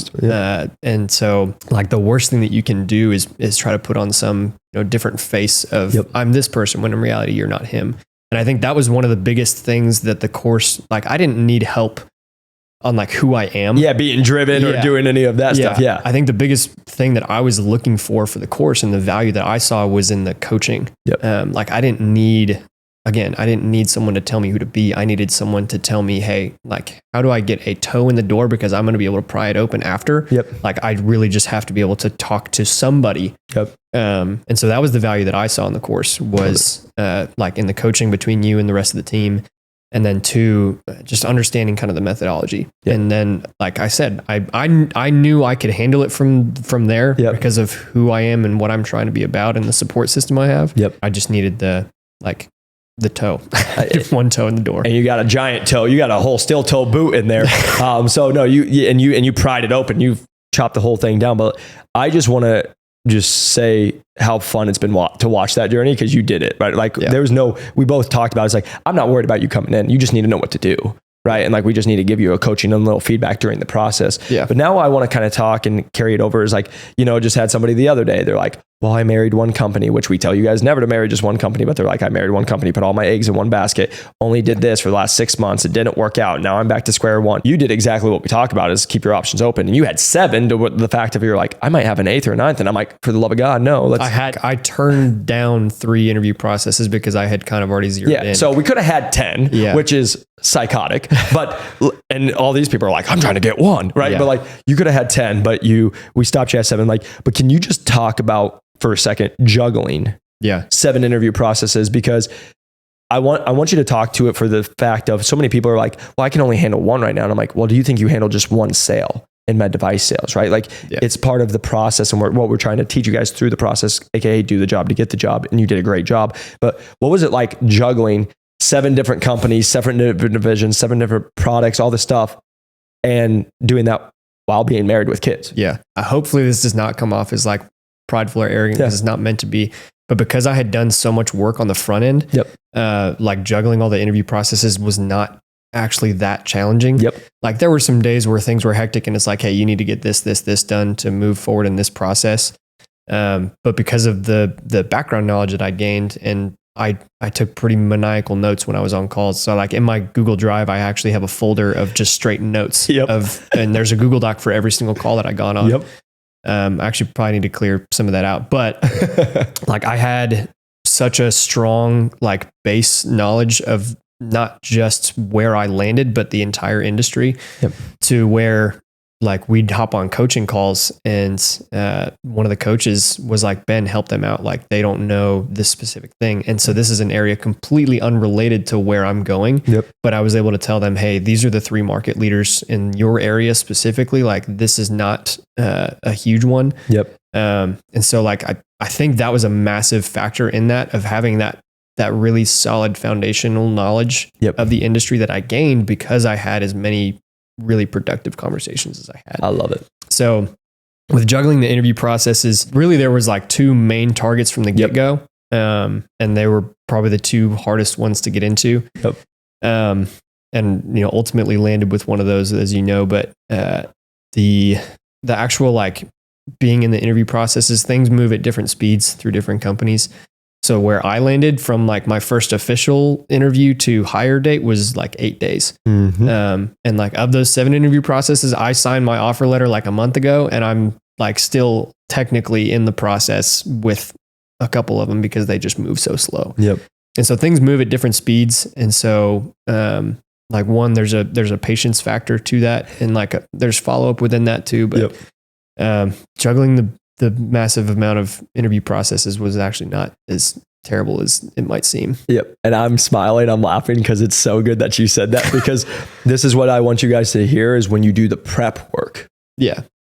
And so like the worst thing that you can do is try to put on some different face of I'm this person, when in reality you're not him. And I think that was one of the biggest things that the course, like I didn't need help on like who I am. Being driven or doing any of that stuff. I think the biggest thing that I was looking for the course and the value that I saw was in the coaching. Like I didn't need someone to tell me who to be. I needed someone to tell me, hey, like, how do I get a toe in the door? Because I'm going to be able to pry it open after. Like I really just have to be able to talk to somebody. And so that was the value that I saw in the course was like in the coaching between you and the rest of the team. And then two, just understanding kind of the methodology. And then, like I said, I knew I could handle it from there because of who I am and what I'm trying to be about and the support system I have. I just needed the toe, one toe in the door. And you got a giant toe. You got a whole steel toe boot in there. So no, you pried it open. You chopped the whole thing down. But I just want to say how fun it's been to watch that journey, because you did it, right? Like there was we both talked about it. It's like, I'm not worried about you coming in. You just need to know what to do. Right. And like, we just need to give you a coaching and a little feedback during the process. But now I want to kind of talk and carry it over is like, just had somebody the other day. They're like, well, I married one company, which we tell you guys never to marry just one company, but they're like, I married one company, put all my eggs in one basket, only did this for the last 6 months. It didn't work out. Now I'm back to square one. You did exactly what we talked about, is keep your options open. And you had 7 to the fact of you're like, I might have an 8th or 9th. And I'm like, for the love of God, no. I turned down 3 interview processes because I had kind of already zeroed in. So we could have had 10, which is psychotic, and all these people are like, I'm trying to get one, right? But like, you could have had 10, but we stopped you at 7. Like, but can you just talk about for a second juggling 7 interview processes? Because I want you to talk to it for the fact of so many people are like, well, I can only handle 1 right now. And I'm like, well, do you think you handle just 1 sale in med device sales, right? Like it's part of the process, and what we're trying to teach you guys through the process, aka do the job to get the job. And you did a great job. But what was it like juggling 7 different companies, 7 different divisions, 7 different products, all this stuff, and doing that while being married with kids? Hopefully this does not come off as like prideful or arrogant, because it's not meant to be. But because I had done so much work on the front end, like juggling all the interview processes was not actually that challenging. Like there were some days where things were hectic and it's like, hey, you need to get this done to move forward in this process. But because of the background knowledge that I gained, and I took pretty maniacal notes when I was on calls. So like in my Google Drive, I actually have a folder of just straight notes and there's a Google Doc for every single call that I got on. I actually probably need to clear some of that out, but like I had such a strong like base knowledge of not just where I landed, but the entire industry to where like we'd hop on coaching calls and one of the coaches was like, Ben, help them out. Like they don't know this specific thing. And so this is an area completely unrelated to where I'm going. But I was able to tell them, hey, these are the 3 market leaders in your area specifically. Like this is not a huge one. And so like, I think that was a massive factor in that, of having that really solid foundational knowledge of the industry that I gained because I had as many really productive conversations as I had. I love it. So with juggling the interview processes, really there was like 2 main targets from the get-go. And they were probably the 2 hardest ones to get into. And ultimately landed with one of those, as you know, but the actual like being in the interview processes, things move at different speeds through different companies. So where I landed from like my first official interview to hire date was like 8 days. And like of those 7 interview processes, I signed my offer letter like a month ago, and I'm like still technically in the process with a couple of them because they just move so slow. And so things move at different speeds. And so like one, there's a patience factor to that, and like there's follow-up within that too. But juggling the massive amount of interview processes was actually not as terrible as it might seem. And I'm smiling, I'm laughing because it's so good that you said that, because this is what I want you guys to hear is when you do the prep work.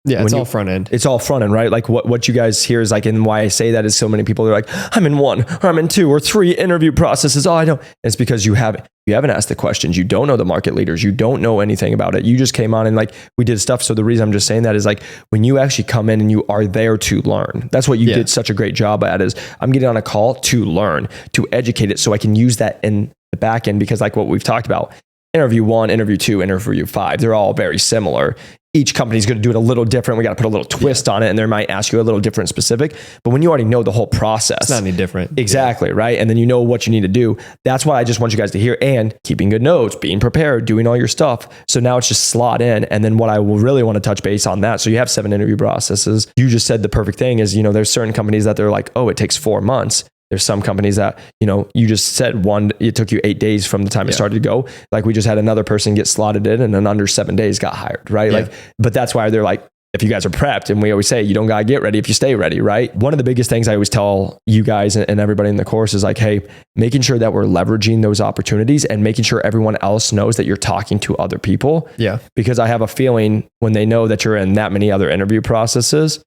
Yeah, it's all front end. It's all front end, right? Like what you guys hear is like, and why I say that is so many people are like, I'm in 1 or I'm in 2 or 3 interview processes. Oh, I know. It's because you haven't asked the questions. You don't know the market leaders. You don't know anything about it. You just came on and like we did stuff. So the reason I'm just saying that is like when you actually come in and you are there to learn, that's what you did such a great job at, is I'm getting on a call to learn, to educate it so I can use that in the back end, because like what we've talked about, interview 1, interview 2, interview 5, they're all very similar. Each company's going to do it a little different. We got to put a little twist on it, and they might ask you a little different specific. But when you already know the whole process, it's not any different. Exactly, right? And then you know what you need to do. That's what I just want you guys to hear. And keeping good notes, being prepared, doing all your stuff. So now it's just slot in. And then what I will really want to touch base on that. So you have 7 interview processes. You just said the perfect thing is, there's certain companies that they're like, oh, it takes 4 months. There's some companies that, you just said it took you 8 days from the time it started to go. Like we just had another person get slotted in and then under 7 days got hired, right? Yeah. Like, but that's why they're like, if you guys are prepped, and we always say, you don't got to get ready if you stay ready, right? One of the biggest things I always tell you guys and everybody in the course is like, hey, making sure that we're leveraging those opportunities and making sure everyone else knows that you're talking to other people. Yeah. Because I have a feeling when they know that you're in that many other interview processes,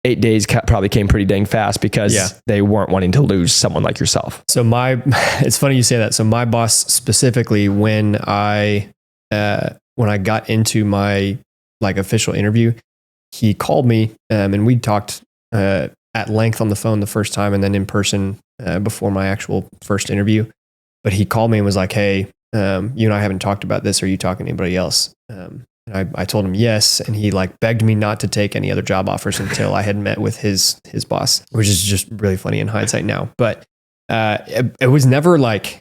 8 days probably came pretty dang fast because they weren't wanting to lose someone like yourself. So it's funny you say that. So my boss specifically, when I got into my like official interview, he called me and we talked at length on the phone the first time and then in person before my actual first interview. But he called me and was like, hey, you and I haven't talked about this. Are you talking to anybody else? And I told him yes, and he like begged me not to take any other job offers until I had met with his boss, which is just really funny in hindsight now. But it was never like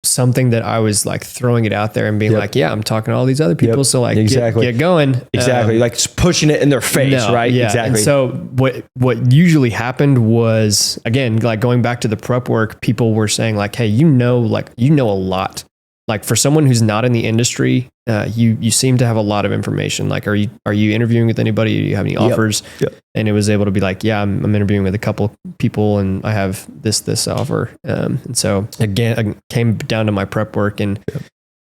something that I was like throwing it out there and being like, yeah, I'm talking to all these other people, so like get going. Exactly, like just pushing it in their face, right? Yeah. Exactly. And so what usually happened was, again, like going back to the prep work, people were saying like, hey, you know a lot. Like for someone who's not in the industry, you seem to have a lot of information. Like, are you interviewing with anybody? Do you have any offers? Yep. And it was able to be like, yeah, I'm interviewing with a couple people and I have this offer. And so again, I came down to my prep work and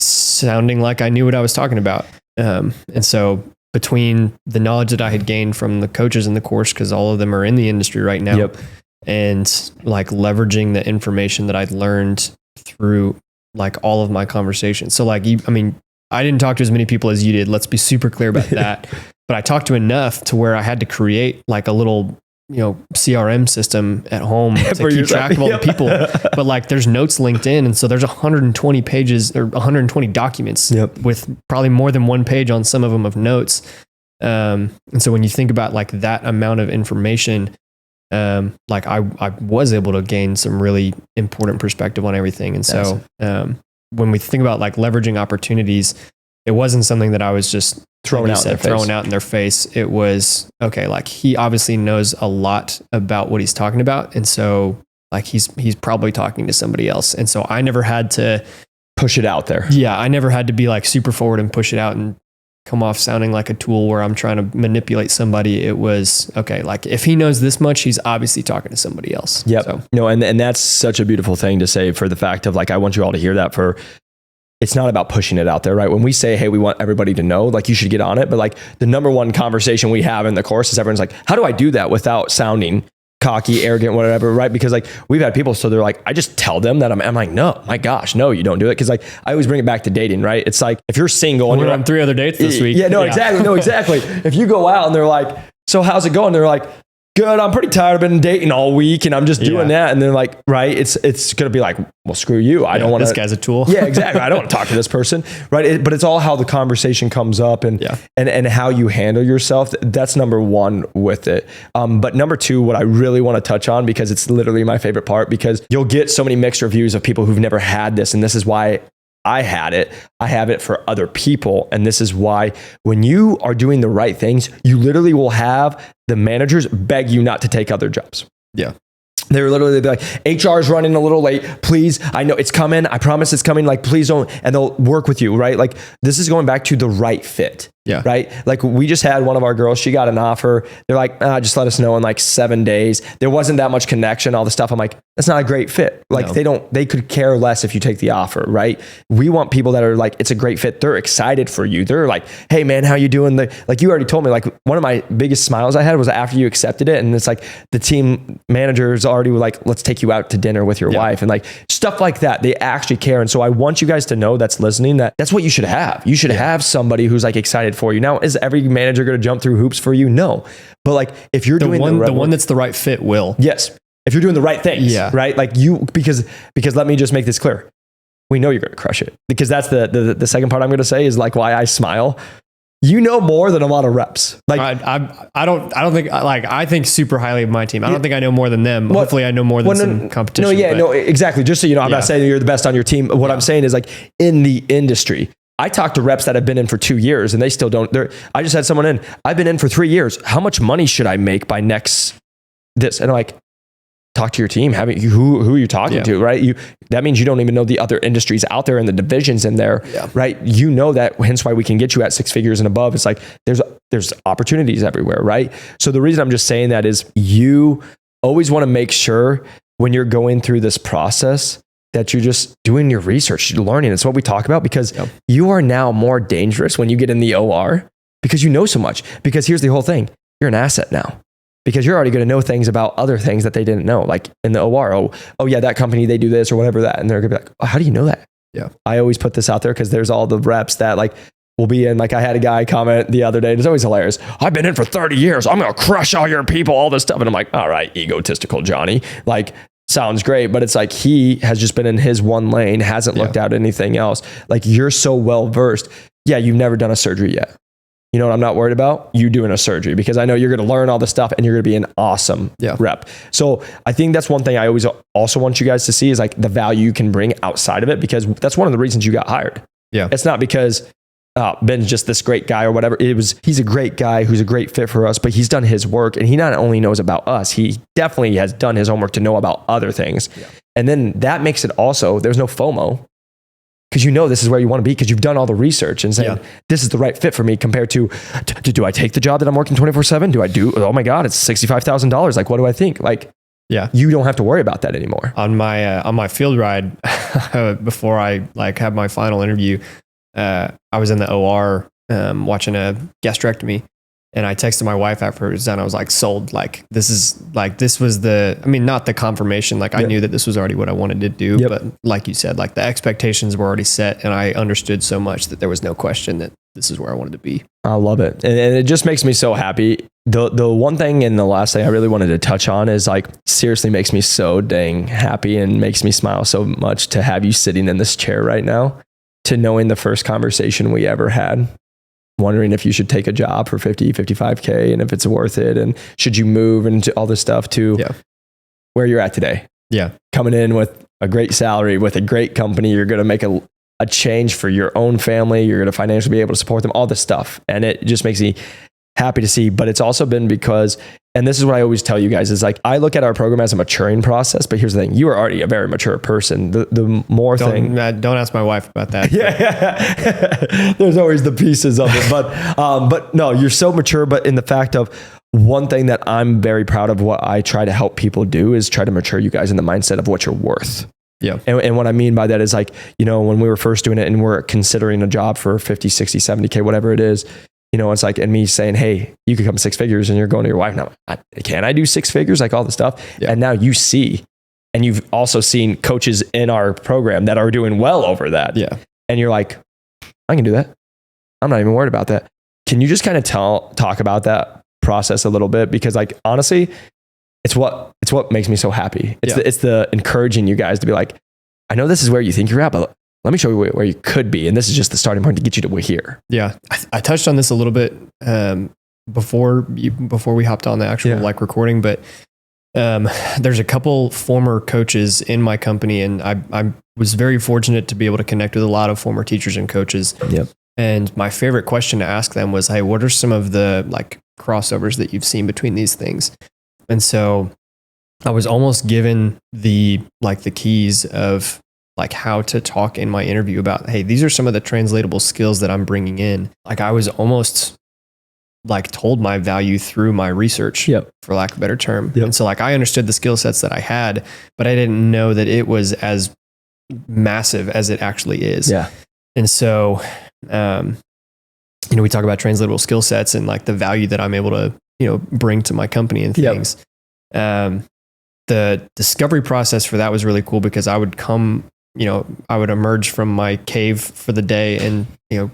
sounding like I knew what I was talking about. And so between the knowledge that I had gained from the coaches in the course, because all of them are in the industry right now, and like leveraging the information that I'd learned through like all of my conversations. So like, I didn't talk to as many people as you did. Let's be super clear about that. But I talked to enough to where I had to create like a little, CRM system at home to keep track of all the people. But like there's notes linked in. And so there's 120 pages or 120 documents with probably more than one page on some of them of notes. And so when you think about like that amount of information, like I was able to gain some really important perspective on everything. And so, when we think about like leveraging opportunities, it wasn't something that I was just throwing out in their face. It was, okay, like he obviously knows a lot about what he's talking about. And so like he's probably talking to somebody else. And so I never had to push it out there. Yeah. I never had to be like super forward and push it out and come off sounding like a tool where I'm trying to manipulate somebody. It was, okay, like if he knows this much, he's obviously talking to somebody else. Yep. So. No, and that's such a beautiful thing to say, for the fact of like, I want you all to hear that. It's not about pushing it out there, right? When we say, hey, we want everybody to know, like you should get on it. But like the number one conversation we have in the course is everyone's like, how do I do that without sounding cocky, arrogant, whatever, right? Because like we've had people, so they're like, I just tell them that I'm like, no, my gosh, no, you don't do it. Cause like I always bring it back to dating, right? It's like if you're single and we're you're on 3 other dates this week. Yeah, no, exactly. No, exactly. If you go out and they're like, so how's it going? They're like, good. I'm pretty tired. I've been dating all week and I'm just doing that. And then like, right. It's going to be like, well, screw you. I don't want this guy's a tool. Yeah, exactly. I don't want to talk to this person. Right. But it's all how the conversation comes up and how you handle yourself. That's number one with it. But number two, what I really want to touch on, because it's literally my favorite part, because you'll get so many mixed reviews of people who've never had this. And this is why I had it. I have it for other people. And this is why when you are doing the right things, you literally will have the managers beg you not to take other jobs. Yeah. They're literally be like, HR is running a little late. Please, I know it's coming. I promise it's coming. Like, please don't. And they'll work with you, right? Like this is going back to the right fit. Yeah. Right. Like we just had one of our girls, she got an offer. They're like, just let us know in like 7 days. There wasn't that much connection, all the stuff. I'm like, that's not a great fit. Like they could care less if you take the offer. Right. We want people that are like, it's a great fit. They're excited for you. They're like, hey man, how you doing? Like you already told me, like one of my biggest smiles I had was after you accepted it. And it's like the team managers already were like, let's take you out to dinner with your wife and like stuff like that. They actually care. And so I want you guys to know that's listening, that that's what you should have. You should have somebody who's like excited for you. Now, is every manager going to jump through hoops for you? No. But like if you're doing the one that's the right fit will. Yes. If you're doing the right things, right? Like because let me just make this clear. We know you're going to crush it, because that's the second part I'm going to say is like why I smile. You know more than a lot of reps. Like I don't think, like, I think super highly of my team. I don't think I know more than them. Hopefully I know more than some competition. No, exactly. Just so you know, I'm not saying you're the best on your team. What I'm saying is like in the industry, I talk to reps that have been in for 2 years and they still don't. I just had someone in, I've been in for 3 years. How much money should I make by next this? And I'm like, talk to your team. Who are you talking to, right? That means you don't even know the other industries out there and the divisions in there, right? You know that, hence why we can get you at 6 figures and above. It's like there's opportunities everywhere, right? So the reason I'm just saying that is you always want to make sure when you're going through this process that you're just doing your research, you're learning. It's what we talk about, because you are now more dangerous when you get in the OR because you know so much. Because here's the whole thing. You're an asset now, because you're already going to know things about other things that they didn't know. Like in the OR, oh yeah, that company, they do this or whatever that. And they're going to be like, oh, how do you know that? Yeah. I always put this out there because there's all the reps that like will be in. Like I had a guy comment the other day, and it's always hilarious. I've been in for 30 years. I'm going to crush all your people, all this stuff. And I'm like, all right, egotistical Johnny. Like, sounds great, but it's like he has just been in his one lane, hasn't looked at anything else. Like you're so well versed. Yeah, you've never done a surgery yet. You know what I'm not worried about? You doing a surgery, because I know you're going to learn all the stuff and you're going to be an awesome rep. So I think that's one thing I always also want you guys to see is like the value you can bring outside of it, because that's one of the reasons you got hired. Yeah. It's not because Ben's just this great guy or whatever. He's a great guy who's a great fit for us, but he's done his work, and he not only knows about us, he definitely has done his homework to know about other things. Yeah. And then that makes it also, there's no FOMO, because you know this is where you want to be, because you've done all the research and saying, this is the right fit for me, compared to, do I take the job that I'm working 24/7? Oh my God, it's $65,000. Like, what do I think? Like, you don't have to worry about that anymore. On my field ride, before I like had my final interview, I was in the OR watching a gastrectomy, and I texted my wife after it was done. I was like, sold. Like this was not the confirmation. Like I knew that this was already what I wanted to do, but like you said, like the expectations were already set, and I understood so much that there was no question that this is where I wanted to be. I love it. And it just makes me so happy. The one thing and the last thing I really wanted to touch on is like, seriously makes me so dang happy and makes me smile so much to have you sitting in this chair right now, to knowing the first conversation we ever had, wondering if you should take a job for 50, 55K and if it's worth it. And should you move and all this stuff to where you're at today. Yeah. Coming in with a great salary, with a great company, you're going to make a change for your own family. You're going to financially be able to support them, all this stuff. And it just makes me happy to see. But it's also been because, and this is what I always tell you guys, is like, I look at our program as a maturing process, but here's the thing. You are already a very mature person. The more don't ask my wife about that. There's always the pieces of it, but no, you're so mature. But in the fact of, one thing that I'm very proud of, what I try to help people do is try to mature you guys in the mindset of what you're worth. Yeah. And what I mean by that is like, you know, when we were first doing it and we're considering a job for 50, 60, 70K, whatever it is, you know, it's like, and me saying, hey, you could come 6 figures, and you're going to your wife now, can I do 6 figures? Like all the stuff. Yeah. And now you see, and you've also seen coaches in our program that are doing well over that. Yeah. And you're like, I can do that. I'm not even worried about that. Can you just kind of talk about that process a little bit? Because like, honestly, it's what makes me so happy. It's the encouraging you guys to be like, I know this is where you think you're at, but let me show you where you could be. And this is just the starting point to get you to here. Yeah. I touched on this a little bit before we hopped on the actual recording, but there's a couple former coaches in my company, and I was very fortunate to be able to connect with a lot of former teachers and coaches. Yep. And my favorite question to ask them was, hey, what are some of the like crossovers that you've seen between these things? And so I was almost given the keys of like how to talk in my interview about, hey, these are some of the translatable skills that I'm bringing in. Like I was almost like told my value through my research, for lack of a better term. And so like I understood the skill sets that I had, but I didn't know that it was as massive as it actually is. Yeah. And so, we talk about translatable skill sets and like the value that I'm able to, bring to my company and things. The discovery process for that was really cool because I would come, I would emerge from my cave for the day and,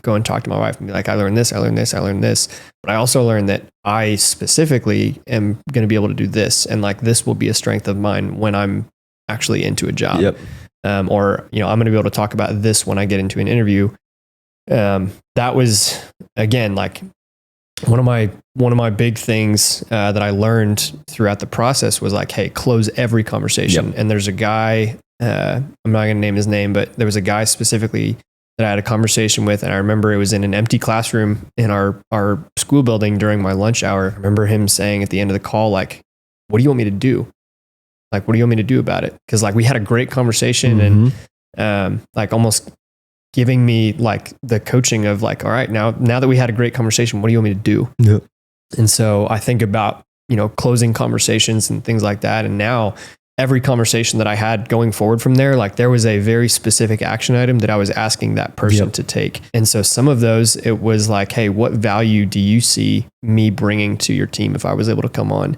go and talk to my wife and be like, I learned this. But I also learned that I specifically am going to be able to do this. And like, this will be a strength of mine when I'm actually into a job. Or, I'm going to be able to talk about this when I get into an interview. That was, again, like one of my big things that I learned throughout the process was like, hey, close every conversation. And there's a guy, I'm not going to name his name, but there was a guy specifically that I had a conversation with. And I remember it was in an empty classroom in our school building during my lunch hour. I remember him saying at the end of the call, like, what do you want me to do? Like, what do you want me to do about it? Because like we had a great conversation and like almost giving me like the coaching of like, all right, now that we had a great conversation, what do you want me to do? And so I think about, closing conversations and things like that. And now every conversation that I had going forward from there, like there was a very specific action item that I was asking that person to take. And so some of those, it was like, hey, what value do you see me bringing to your team if I was able to come on?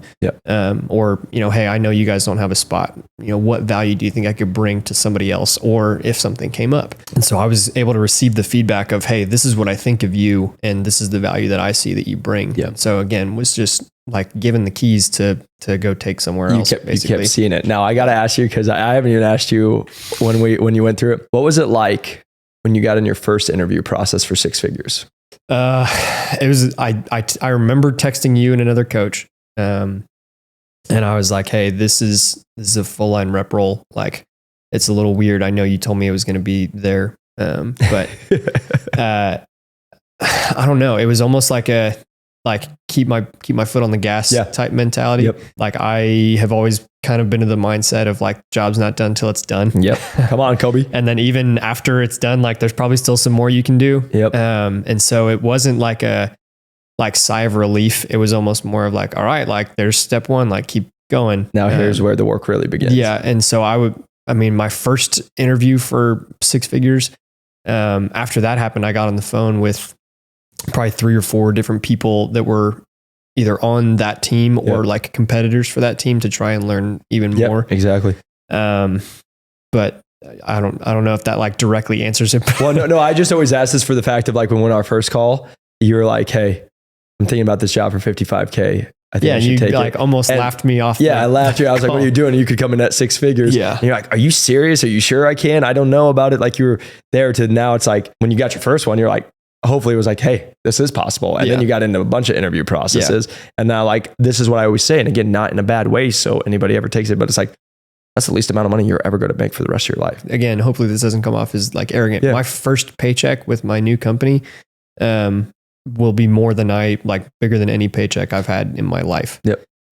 Or, hey, I know you guys don't have a spot. What value do you think I could bring to somebody else? Or if something came up. And so I was able to receive the feedback of, hey, this is what I think of you. And this is the value that I see that you bring. So again, was just like given the keys to go take somewhere else. You kept seeing it. Now I got to ask you, because I haven't even asked you when you went through it, what was it like when you got in your first interview process for Six Figures? It was, I remember texting you and another coach. And I was like, hey, this is a full line rep role. Like it's a little weird. I know you told me it was going to be there. But, I don't know. It was almost like keep my foot on the gas type mentality. Like I have always kind of been in the mindset of like, job's not done till it's done. Come on, Kobe. And then even after it's done, like there's probably still some more you can do. And so it wasn't like a sigh of relief. It was almost more of like, all right, like there's step one, like keep going. Now here's where the work really begins. And so my first interview for Six Figures, after that happened, I got on the phone with probably 3 or 4 different people that were either on that team or like competitors for that team to try and learn even more. Exactly. But I don't know if that like directly answers it. Well, no, I just always ask this for the fact of like when we went our first call, you were like, hey, I'm thinking about this job for $55K. I think you should take like it. almost laughed me off. I laughed you. I was like, what are you doing? You could come in at 6 figures. And you're like, are you serious? Are you sure I can? I don't know about it. Like you were there to now it's like when you got your first one, you're like, hopefully it was like, hey, this is possible. And then you got into a bunch of interview processes. And now like, this is what I always say. And again, not in a bad way. So anybody ever takes it, but it's like, that's the least amount of money you're ever going to make for the rest of your life. Again, hopefully this doesn't come off as like arrogant. My first paycheck with my new company will be more than bigger than any paycheck I've had in my life.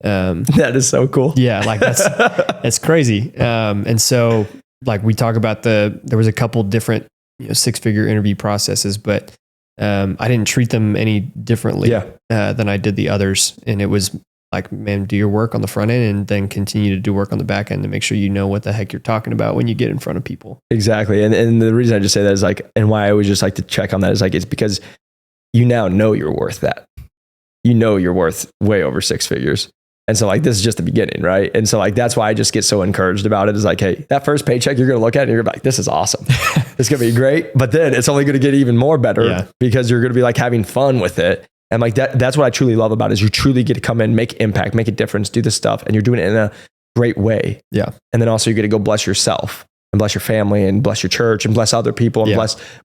That is so cool. Like that's crazy. And so like we talk about there was a couple different 6-figure interview processes, but I didn't treat them any differently than I did the others. And it was like, man, do your work on the front end and then continue to do work on the back end to make sure you know what the heck you're talking about when you get in front of people. Exactly. And the reason I just say that is like, and why I always just like to check on that is like, it's because you now know you're worth that. You know you're worth way over 6 figures. And so like, this is just the beginning, right? And so like, that's why I just get so encouraged about it is like, hey, that first paycheck, you're going to look at it and you're like, this is awesome. It's going to be great. But then it's only going to get even more better because you're going to be like having fun with it. And like, that's what I truly love about it is you truly get to come in, make impact, make a difference, do this stuff. And you're doing it in a great way. And then also you get to go bless yourself and bless your family and bless your church and bless other people and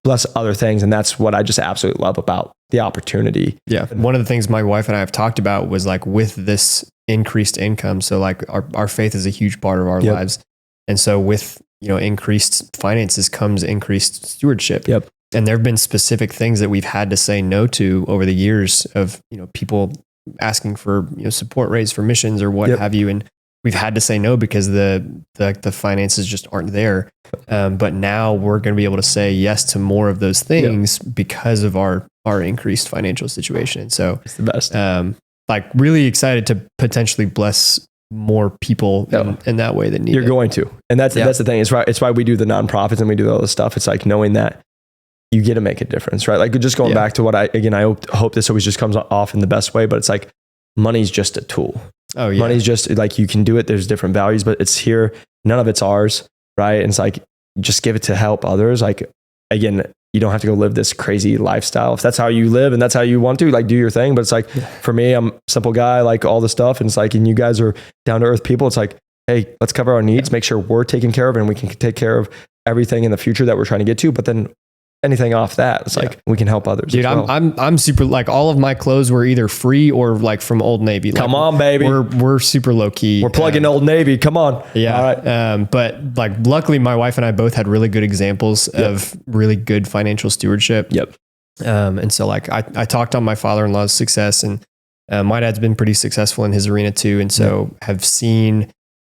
bless other things. And that's what I just absolutely love about the opportunity. One of the things my wife and I have talked about was like with this increased income. So like our faith is a huge part of our lives. And so with, increased finances comes increased stewardship. And there've been specific things that we've had to say no to over the years of, people asking for, support rates for missions or what have you. And we've had to say no because the finances just aren't there. But now we're going to be able to say yes to more of those things because of our increased financial situation. And so It's the best. Like really excited to potentially bless more people in that way that need You're it. going to. And that's the thing. It's why we do the nonprofits and we do all this stuff. It's like knowing that you get to make a difference, right? Like just going back to what I hope this always just comes off in the best way, but it's like money's just a tool. Oh yeah. Money's just like, you can do it. There's different values, but it's here. None of it's ours, right? And it's like, just give it to help others. Like, again, you don't have to go live this crazy lifestyle. If that's how you live and that's how you want to, like, do your thing. But it's like, for me, I'm a simple guy, like all the stuff. And it's like, and you guys are down to earth people. It's like, hey, let's cover our needs, make sure we're taken care of and we can take care of everything in the future that we're trying to get to. But then anything off that, it's like, we can help others. Dude, as well. I'm super, like, all of my clothes were either free or like from Old Navy. Like, Come on, baby. We're super low key. We're plugging Old Navy. Come on. Yeah. All right. But like, luckily my wife and I both had really good examples of really good financial stewardship. Yep. And so like, I talked on my father-in-law's success, and my dad's been pretty successful in his arena too. And so have seen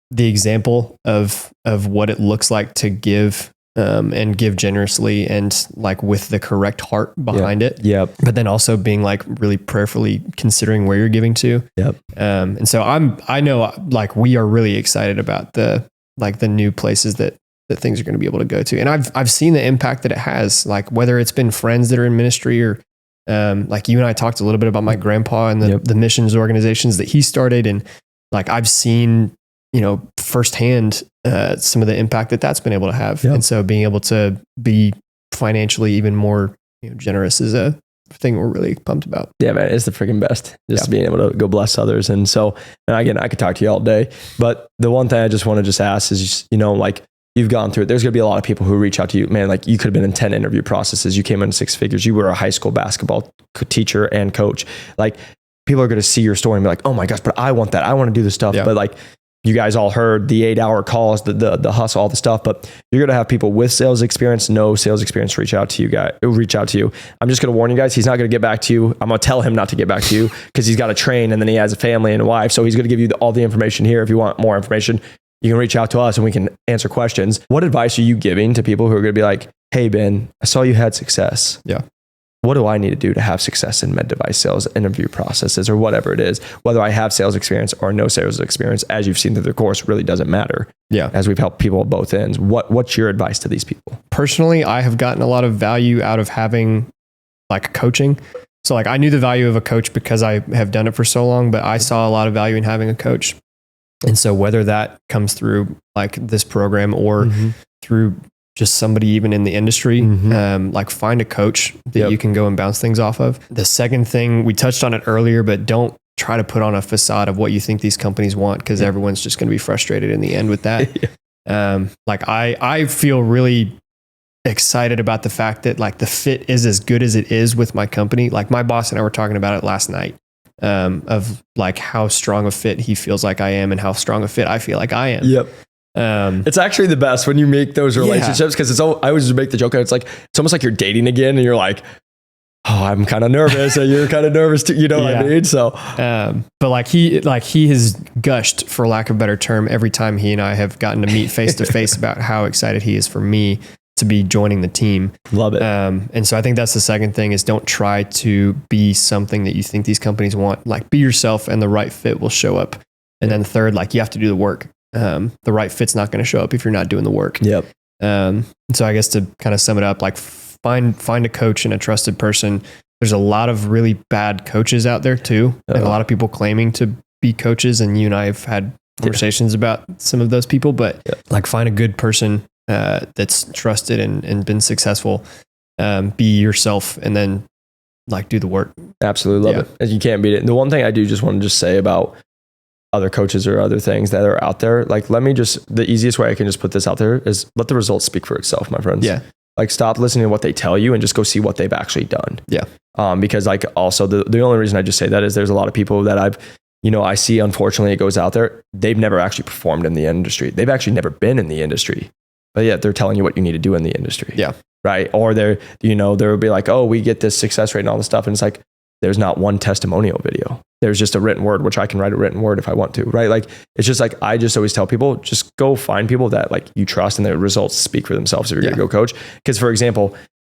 the example of what it looks like to give, and give generously and like with the correct heart behind it. Yep. But then also being like really prayerfully considering where you're giving to. Yep. And so I know like we are really excited about the new places that things are going to be able to go to. And I've seen the impact that it has, like whether it's been friends that are in ministry or like you and I talked a little bit about my grandpa and the missions organizations that he started. And like, I've seen, firsthand, some of the impact that's been able to have. Yep. And so being able to be financially even more generous is a thing we're really pumped about. Yeah, man, it's the freaking best. Just being able to go bless others. And so, and again, I could talk to you all day, but the one thing I just want to just ask is, just, like you've gone through it. There's going to be a lot of people who reach out to you, man. Like you could have been in 10 interview processes. You came in 6 figures. You were a high school basketball teacher and coach. Like people are going to see your story and be like, oh my gosh, but I want that. I want to do this stuff. But like, you guys all heard the 8-hour calls, the hustle, all the stuff, but you're going to have people with sales experience, no sales experience, reach out to you. I'm just going to warn you guys. He's not going to get back to you. I'm going to tell him not to get back to you because he's got to train and then he has a family and a wife. So he's going to give you all the information here. If you want more information, you can reach out to us and we can answer questions. What advice are you giving to people who are going to be like, hey, Ben, I saw you had success. Yeah. What do I need to do to have success in med device sales interview processes or whatever it is? Whether I have sales experience or no sales experience, as you've seen through the course, really doesn't matter. Yeah. As we've helped people at both ends. What's your advice to these people? Personally, I have gotten a lot of value out of having like coaching. So like I knew the value of a coach because I have done it for so long, but I saw a lot of value in having a coach. And so whether that comes through like this program or through just somebody even in the industry, like find a coach that you can go and bounce things off of. The second thing, we touched on it earlier, but don't try to put on a facade of what you think these companies want, because everyone's just going to be frustrated in the end with that. Like I feel really excited about the fact that like the fit is as good as it is with my company. Like my boss and I were talking about it last night, of like how strong a fit he feels like I am and how strong a fit I feel like I am. Yep. It's actually the best when you make those relationships, because I always just make the joke. It's like, it's almost like you're dating again and you're like, oh, I'm kind of nervous and you're kind of nervous too. You know what I mean? So, but like he has gushed, for lack of a better term, every time he and I have gotten to meet face to face about how excited he is for me to be joining the team. Love it. And so I think that's the second thing, is don't try to be something that you think these companies want. Like be yourself and the right fit will show up. And then third, like you have to do the work. The right fit's not going to show up if you're not doing the work. Yep. So I guess to kind of sum it up, like find a coach and a trusted person. There's a lot of really bad coaches out there too. And a lot of people claiming to be coaches. And you and I have had conversations about some of those people, but like find a good person, that's trusted and been successful. Be yourself and then like do the work. Absolutely love it. And you can't beat it. And the one thing I do just want to just say about other coaches or other things that are out there, like the easiest way I can just put this out there is let the results speak for itself, my friends. Yeah. Like stop listening to what they tell you and just go see what they've actually done. Yeah. Because like also the only reason I just say that is there's a lot of people that I see, unfortunately, it goes out there. They've never actually performed in the industry. They've actually never been in the industry, but yet they're telling you what you need to do in the industry. Yeah. Right. Or there will be like, oh, we get this success rate and all this stuff. And it's like, there's not one testimonial video. there's just a written word, which I can write a written word if I want to, right? Like, it's just like, I just always tell people, just go find people that like you trust and the results speak for themselves if you're going to go coach. Because for example,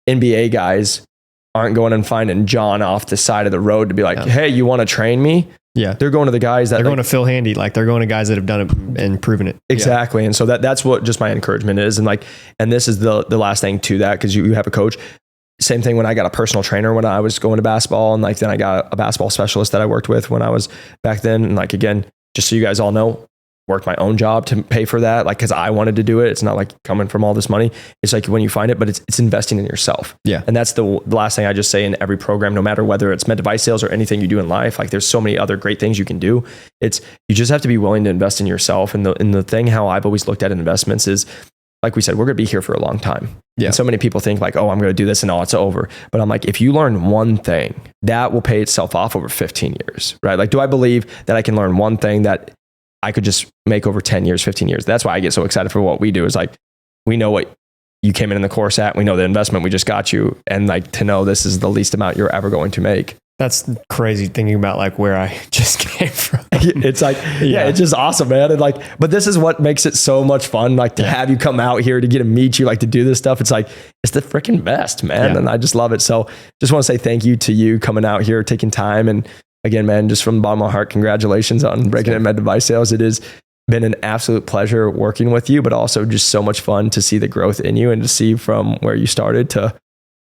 NBA guys aren't going and finding John off the side of the road to be like, hey, you want to train me? Yeah. They're going to the guys that they're going to Phil Handy. Like they're going to guys that have done it and proven it. Exactly. And so that's what just my encouragement is. And like, and this is the last thing to that, because you have a coach. Same thing when I got a personal trainer when I was going to basketball, and like then I got a basketball specialist that I worked with when I was back then. And like, again, just so you guys all know, worked my own job to pay for that, like, because I wanted to do it. It's not like coming from all this money. It's like when you find it, but it's investing in yourself. Yeah. And that's the last thing I just say in every program, no matter whether it's med device sales or anything you do in life. Like, there's so many other great things you can do. It's, you just have to be willing to invest in yourself. And the thing how I've always looked at investments is, like we said, we're going to be here for a long time. Yeah. And so many people think like, oh, I'm going to do this and it's over. But I'm like, if you learn one thing, that will pay itself off over 15 years, right? Like, do I believe that I can learn one thing that I could just make over 10 years, 15 years? That's why I get so excited for what we do, is like, we know what you came in the course at, we know the investment we just got you, and like, to know this is the least amount you're ever going to make. That's crazy thinking about like where I just came from. It's like, it's just awesome, man. And like, but this is what makes it so much fun. Like to have you come out here to get to meet you, like to do this stuff. It's like, it's the freaking best, man. And I just love it. So just want to say thank you to you coming out here, taking time. And again, man, just from the bottom of my heart, congratulations on breaking in med device sales. It has been an absolute pleasure working with you, but also just so much fun to see the growth in you and to see from where you started to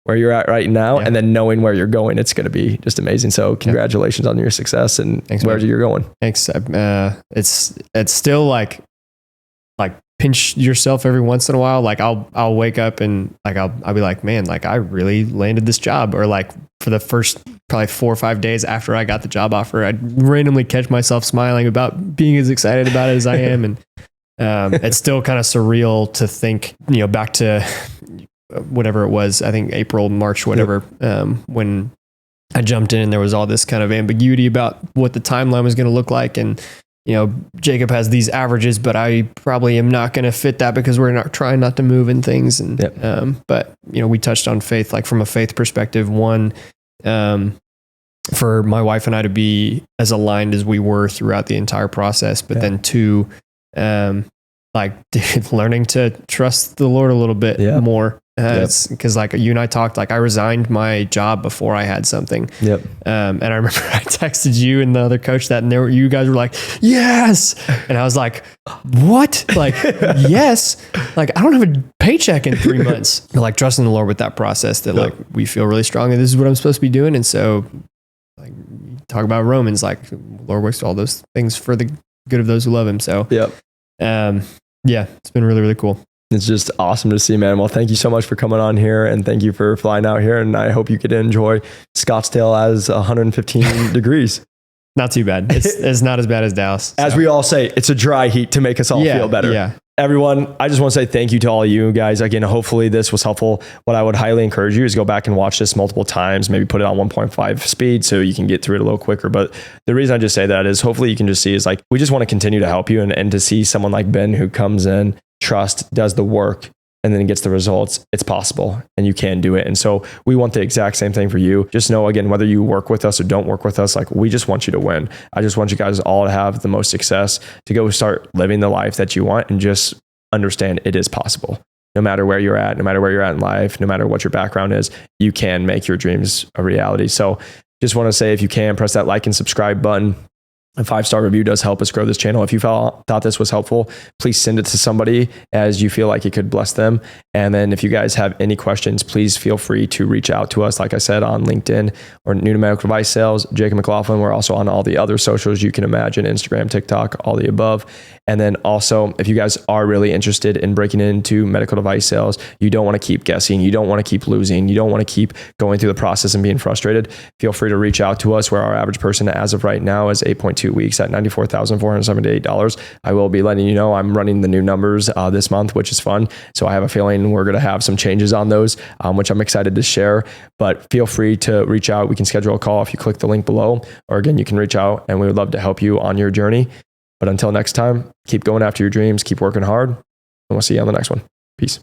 where you're at right now, and then knowing where you're going. It's going to be just amazing. So congratulations on your success and where you're going. Thanks. It's still like pinch yourself every once in a while. Like I'll wake up and like, I'll be like, man, like I really landed this job. Or like for the first probably 4 or 5 days after I got the job offer, I'd randomly catch myself smiling about being as excited about it as I am. And it's still kind of surreal to think, back to whatever it was, I think April, March, whatever, when I jumped in and there was all this kind of ambiguity about what the timeline was going to look like. And, Jacob has these averages, but I probably am not going to fit that because we're not trying not to move and things. And, but we touched on faith, like from a faith perspective, one, for my wife and I to be as aligned as we were throughout the entire process, but then two, learning to trust the Lord a little bit more. It's because like you and I talked, like I resigned my job before I had something. And I remember I texted you and the other coach that, and you guys were like, yes. And I was like, what? Like, yes. Like, I don't have a paycheck in 3 months. But like trusting the Lord with that process that like, we feel really strong and this is what I'm supposed to be doing. And so like talk about Romans, like Lord works all those things for the good of those who love him. So, it's been really, really cool. It's just awesome to see, man. Well, thank you so much for coming on here, and thank you for flying out here. And I hope you get to enjoy Scottsdale as 115 degrees. Not too bad. It's not as bad as Dallas. As we all say, it's a dry heat to make us all feel better. Yeah. Everyone, I just want to say thank you to all of you guys. Again, hopefully this was helpful. What I would highly encourage you is go back and watch this multiple times, maybe put it on 1.5 speed so you can get through it a little quicker. But the reason I just say that is hopefully you can just see is like, we just want to continue to help you, and to see someone like Ben who comes in, trust, does the work, and then gets the results. It's possible and you can do it. And so we want the exact same thing for you. Just know, again, whether you work with us or don't work with us, like we just want you to win. I just want you guys all to have the most success, to go start living the life that you want, and just understand it is possible. No matter where you're at, no matter where you're at in life, no matter what your background is, you can make your dreams a reality. So just want to say, if you can, press that like and subscribe button. A 5-star review does help us grow this channel. If you thought this was helpful, please send it to somebody as you feel like it could bless them. And then if you guys have any questions, please feel free to reach out to us. Like I said, on LinkedIn or New to Medical Device Sales, Jacob McLaughlin. We're also on all the other socials you can imagine, Instagram, TikTok, all the above. And then also, if you guys are really interested in breaking into medical device sales, you don't want to keep guessing, you don't want to keep losing, you don't want to keep going through the process and being frustrated, feel free to reach out to us, where our average person as of right now is 8.2 weeks at $94,478. I will be letting you know I'm running the new numbers this month, which is fun. So I have a feeling we're going to have some changes on those, which I'm excited to share. But feel free to reach out. We can schedule a call if you click the link below, or again, you can reach out and we would love to help you on your journey. But until next time, keep going after your dreams, keep working hard, and we'll see you on the next one. Peace.